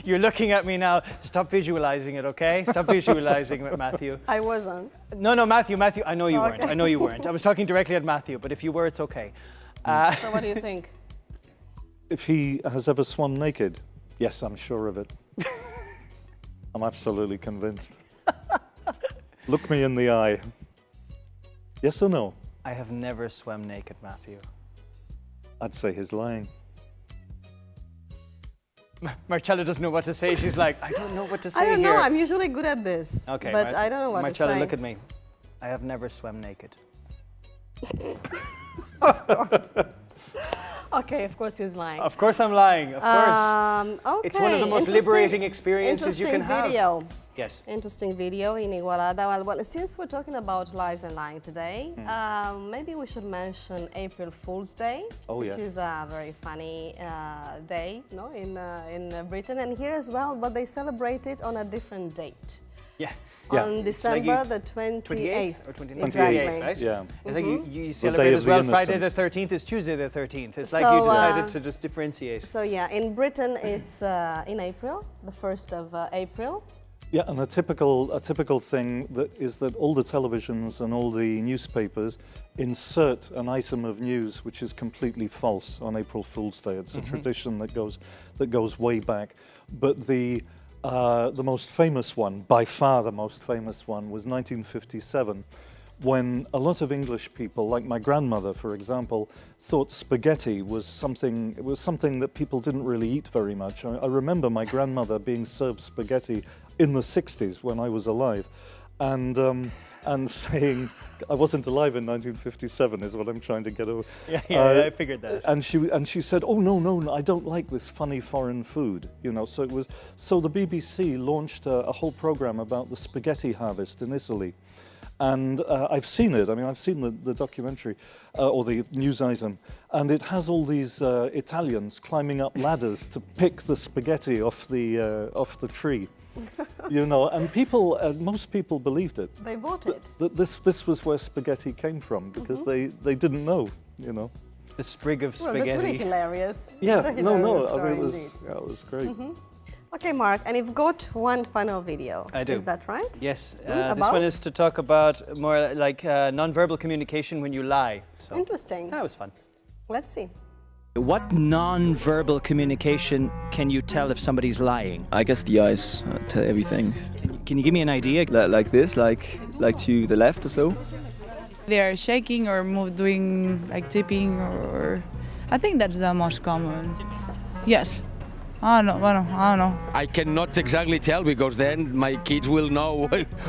You're looking at me now. Stop visualizing it, okay? Stop visualizing it, Matthew. I wasn't. No, Matthew, I know you weren't. Okay. I know you weren't. I was talking directly at Matthew, but if you were, it's okay. So what do you think? If he has ever swum naked, yes, I'm sure of it. I'm absolutely convinced. Look me in the eye. Yes or no? I have never swum naked, Matthew. I'd say he's lying. Marcella doesn't know what to say. She's like, I don't know what to say I don't know. here. I'm usually good at this. Okay, but I don't know what Marcella, to say. look at me. I have never swum naked. Of course. Okay, of course he's lying. Of course I'm lying, of course. Okay. It's one of the most liberating experiences you can have. Video. Yes. Interesting video in Igualada. Well, since we're talking about lies and lying today, maybe we should mention April Fool's Day, which is a very funny day, no, in Britain. And here as well, but they celebrate it on a different date. Yeah. On December the 28th. Or 29th. Exactly. Right? Yeah. It's like you celebrate as well Friday the 13th is Tuesday the 13th. It's like you decided to just differentiate. So yeah, in Britain it's in April, the 1st of April. Yeah, and a typical thing is that all the televisions and all the newspapers insert an item of news which is completely false on April Fool's Day. It's a tradition that goes way back. But the most famous one, by far the most famous one, was 1957, when a lot of English people, like my grandmother, for example, thought spaghetti was something that people didn't really eat very much. I remember my grandmother being served spaghetti in the 60s when I was alive, and saying, I wasn't alive in 1957 is what I'm trying to get over. Yeah, I figured that. And she said, oh no, I don't like this funny foreign food, you know. So the BBC launched a whole program about the spaghetti harvest in Italy. And I've seen it. I mean, I've seen the documentary or the news item, and it has all these Italians climbing up ladders to pick the spaghetti off the tree, you know. And most people believed it. They bought it. This was where spaghetti came from because they didn't know, you know. The sprig of spaghetti. Well, that's really hilarious. Yeah, it's a hilarious story, it was great. Okay, Mark, and you've got one final video. I do. Is that right? Yes. This one is to talk about more like non-verbal communication when you lie. So Interesting. that was fun. Let's see. What non-verbal communication can you tell if somebody's lying? I guess the eyes tell everything. Can you give me an idea? Like this, like to the left or so. They are shaking or doing like tipping, or I think that's the most common. Yes. I don't know. I cannot exactly tell because then my kids will know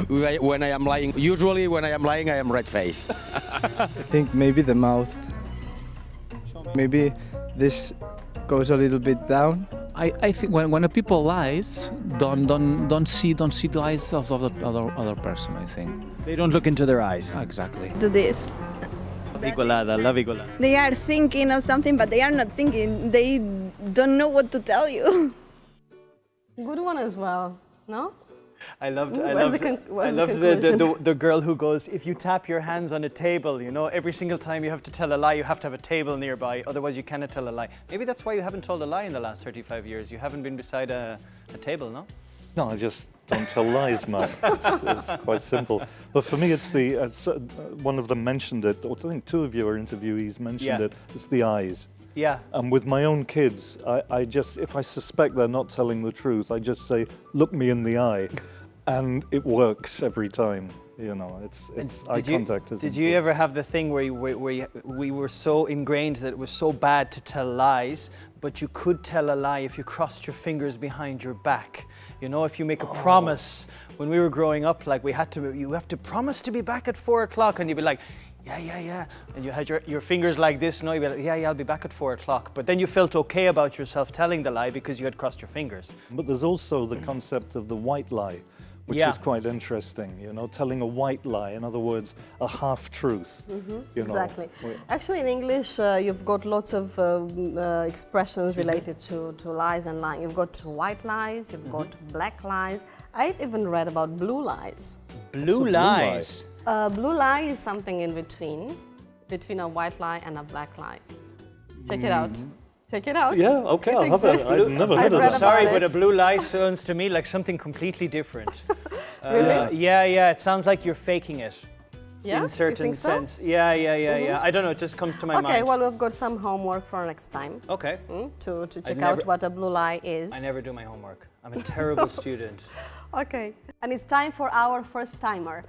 when I am lying. Usually when I am lying, I am red-faced. I think maybe the mouth. Maybe this goes a little bit down. I think when a people lies, don't see the eyes of the other person. I think they don't look into their eyes. Exactly. Do this. Igualada, love Igualada. They are thinking of something, but they are not thinking. They don't know what to tell you. Good one as well, no? I loved the girl who goes, if you tap your hands on a table, you know, every single time you have to tell a lie, you have to have a table nearby, otherwise you cannot tell a lie. Maybe that's why you haven't told a lie in the last 35 years. You haven't been beside a table, no? No, I just don't tell lies, Mark. It's quite simple. But for me, it's one of them mentioned it, or I think two of your interviewees mentioned it. It's the eyes. Yeah. And with my own kids, I just, if I suspect they're not telling the truth, I just say, look me in the eye. And it works every time. You know, it's eye contact. Did you ever have the thing where we were so ingrained that it was so bad to tell lies, but you could tell a lie if you crossed your fingers behind your back? You know, if you make a promise. When we were growing up, like you have to promise to be back at 4 o'clock, and you'd be like, yeah, and you had your fingers like this, no, you'd be like, yeah, I'll be back at 4 o'clock. But then you felt okay about yourself telling the lie because you had crossed your fingers. But there's also the concept of the white lie, which is quite interesting, you know, telling a white lie, in other words, a half-truth. Exactly. Actually, in English, you've got lots of expressions related to lies and lying. You've got white lies, you've got black lies. I even read about blue lies. Blue lies? Blue lie is something in between a white lie and a black lie. Check it out. Check it out. Yeah, okay, I've never heard of that. Sorry, but a blue lie sounds to me like something completely different. Really? Yeah, it sounds like you're faking it. Yeah? In certain you think sense. So? Yeah. I don't know, it just comes to my mind. Okay, well, we've got some homework for next time. Okay. To check out what a blue lie is. I never do my homework. I'm a terrible student. Okay, and it's time for our first timer.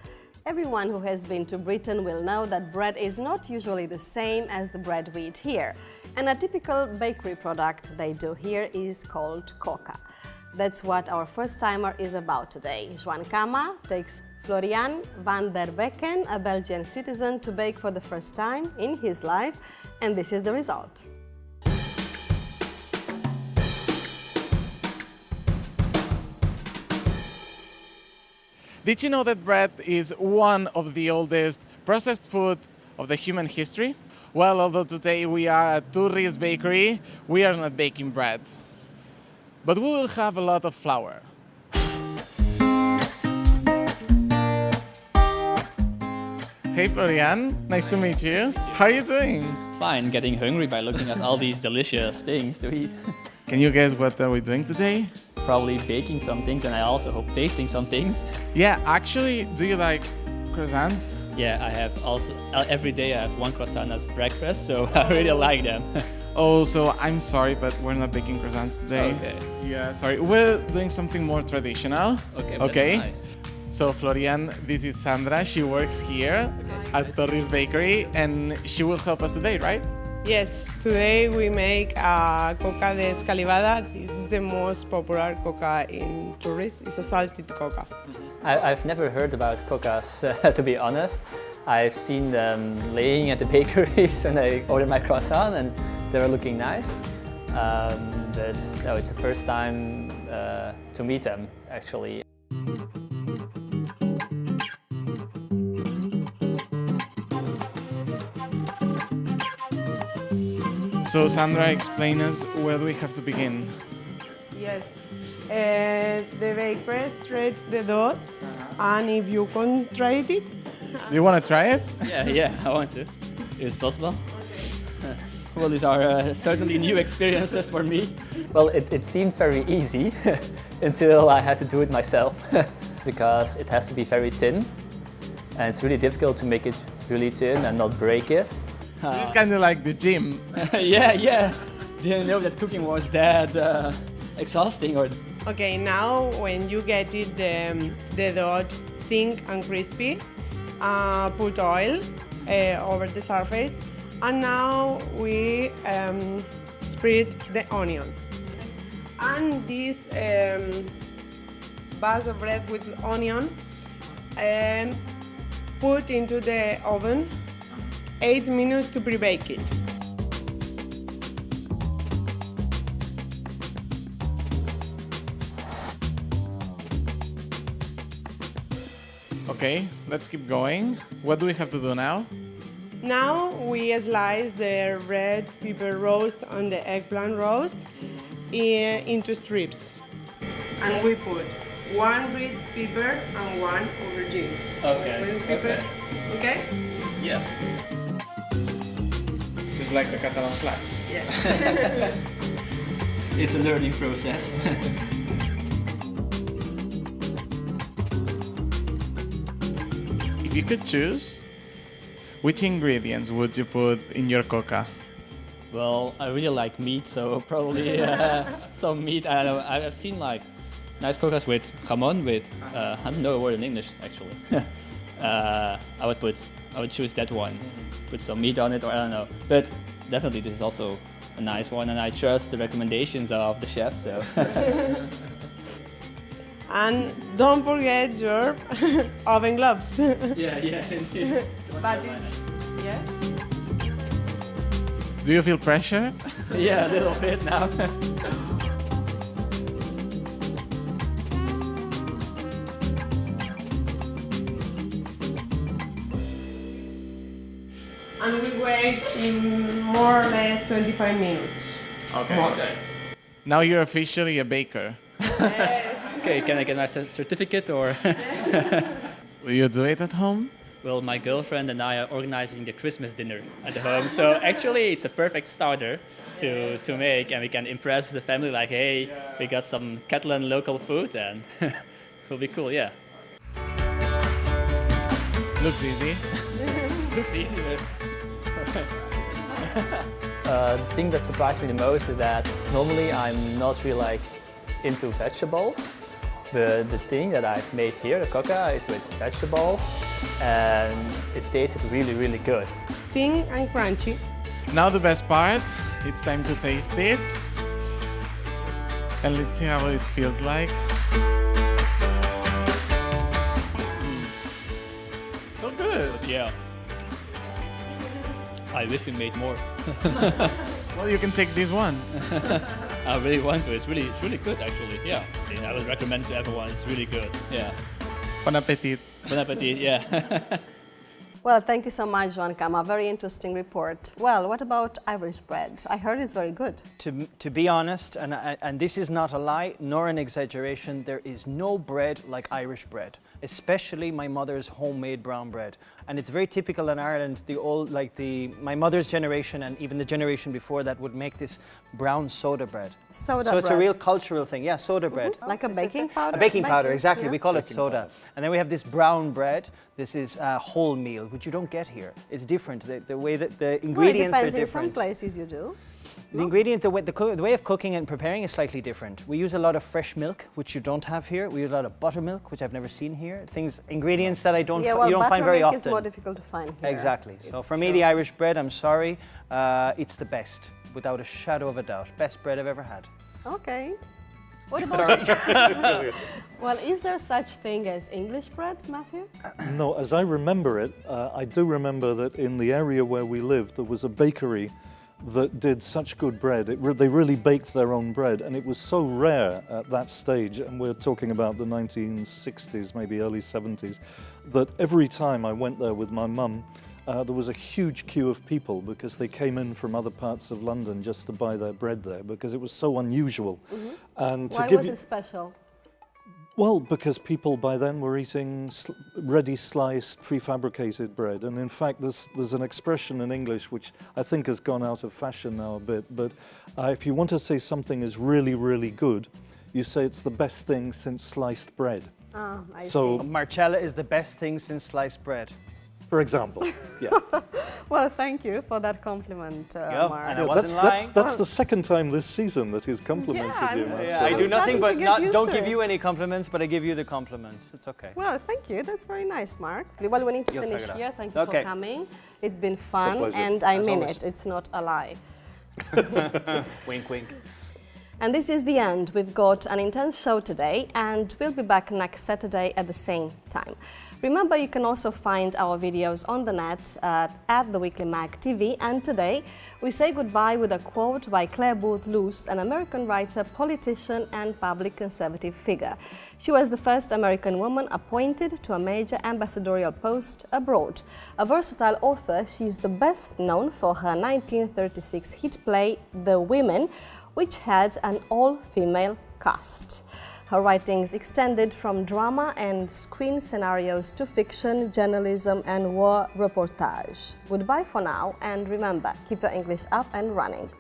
Everyone who has been to Britain will know that bread is not usually the same as the bread we eat here. And a typical bakery product they do here is called coca. That's what our first timer is about today. Joan Kama takes Florian van der Becken, a Belgian citizen, to bake for the first time in his life, and this is the result. Did you know that bread is one of the oldest processed food of the human history? Well, although today we are at Turri's bakery, we are not baking bread. But we will have a lot of flour. Hey Florian, nice to meet you. How are you doing? Fine, getting hungry by looking at all these delicious things to eat. Can you guess what are we doing today? Probably baking some things, and I also hope tasting some things. Yeah, actually, do you like croissants? Yeah, I have also, every day I have one croissant as breakfast, so I really like them. Oh, so I'm sorry, but we're not baking croissants today. Okay. Yeah, sorry. We're doing something more traditional. Okay, that's nice. So Florian, this is Sandra. She works here at Torres Bakery, and she will help us today, right? Yes, today we make a coca de escalivada. This is the most popular coca in Turris. It's a salted coca. I've never heard about cocas, to be honest. I've seen them laying at the bakeries when I order my croissant, and they were looking nice. But no, it's the first time to meet them, actually. So Sandra, explain us where do we have to begin? Yes, the baker stretches the dough, and if you can try it. Do you want to try it? Yeah, I want to. If it's possible. Well, these are certainly new experiences for me. Well, it seemed very easy until I had to do it myself because it has to be very thin, and it's really difficult to make it really thin and not break it. It's kind of like the gym. Yeah. Didn't know that cooking was that exhausting. Okay, now when you get it, the dough thin and crispy, put oil over the surface, and now we spread the onion. And this bag of bread with onion, put into the oven 8 minutes to pre-bake it. Okay, let's keep going. What do we have to do now? Now we slice the red pepper roast and the eggplant roast into strips. And we put 1 red pepper and 1 aubergine. Okay. Okay? Yeah. This is like the Catalan flag. Yeah. It's a learning process. If you could choose, which ingredients would you put in your coca? Well, I really like meat, so probably some meat. I don't know. I've seen like nice cocas with jamon, with I don't know a word in English actually. I would choose that one, put some meat on it, or I don't know. But definitely this is also a nice one, and I trust the recommendations of the chef. So. And don't forget your oven gloves. Yeah, indeed. But it's, yes. Do you feel pressure? Yeah, a little bit now. And we wait in more or less 25 minutes. Okay. Now you're officially a baker. Okay, can I get my certificate or? Will you do it at home? Well, my girlfriend and I are organizing the Christmas dinner at home, so actually it's a perfect starter to make, and we can impress the family like, hey, we got some Catalan local food, and it'll be cool, yeah. Looks easy. Looks easy, but... The thing that surprised me the most is that normally I'm not really like into vegetables. The thing that I've made here, the coca, is with vegetables, and it tasted really, really good. Thin and crunchy. Now the best part, it's time to taste it. And let's see how it feels like. So good. Yeah. I wish we made more. Well, you can take this one. I really want to. It's really good, actually. Yeah, I would recommend to everyone. It's really good. Yeah. Bon appetit. Bon appetit. Yeah. Well, thank you so much, Joan Kama. Very interesting report. Well, what about Irish bread? I heard it's very good. To be honest, and this is not a lie nor an exaggeration, there is no bread like Irish bread, especially my mother's homemade brown bread. And it's very typical in Ireland, my mother's generation and even the generation before that would make this brown soda bread. Soda so bread. it's a real cultural thing. Yeah, soda bread. Like a baking powder? A baking powder, exactly. Yeah. We call it soda. And then we have this brown bread. This is wholemeal, which you don't get here. It's different. The way that the ingredients well, it are depends. In different. some places you do. The ingredient, the way of cooking and preparing is slightly different. We use a lot of fresh milk, which you don't have here. We use a lot of buttermilk, which I've never seen here. Ingredients that you don't find very often. Buttermilk is more difficult to find here. Exactly. So for me, the Irish bread, I'm sorry, it's the best, without a shadow of a doubt. Best bread I've ever had. Okay. What about... Well, is there such thing as English bread, Matthew? No, as I remember it, I do remember that in the area where we lived, there was a bakery that did such good bread. They really baked their own bread, and it was so rare at that stage, and we're talking about the 1960s, maybe early 70s, that every time I went there with my mum, there was a huge queue of people because they came in from other parts of London just to buy their bread there because it was so unusual. Mm-hmm. And why was it special? Well, because people by then were eating ready sliced, prefabricated bread. And in fact, there's an expression in English which I think has gone out of fashion now a bit, but if you want to say something is really, really good, you say it's the best thing since sliced bread. Ah, I so, see. Marcella is the best thing since sliced bread. For example, yeah. Well, thank you for that compliment, Marc. And I wasn't lying. That's the second time this season that he's complimented you. Yeah, I do nothing but don't give you any compliments, but I give you the compliments. It's okay. Well, thank you. That's very nice, Marc. Well, we need to finish here. Thank you for coming. It's been fun, and I mean it. It's not a lie. Wink, wink. And this is the end. We've got an intense show today, and we'll be back next Saturday at the same time. Remember, you can also find our videos on the net at the Weekly Mag TV. And today, we say goodbye with a quote by Claire Booth Luce, an American writer, politician, and public conservative figure. She was the first American woman appointed to a major ambassadorial post abroad. A versatile author, she's the best known for her 1936 hit play, The Women, which had an all-female cast. Her writings extended from drama and screen scenarios to fiction, journalism, and war reportage. Goodbye for now, and remember, keep your English up and running.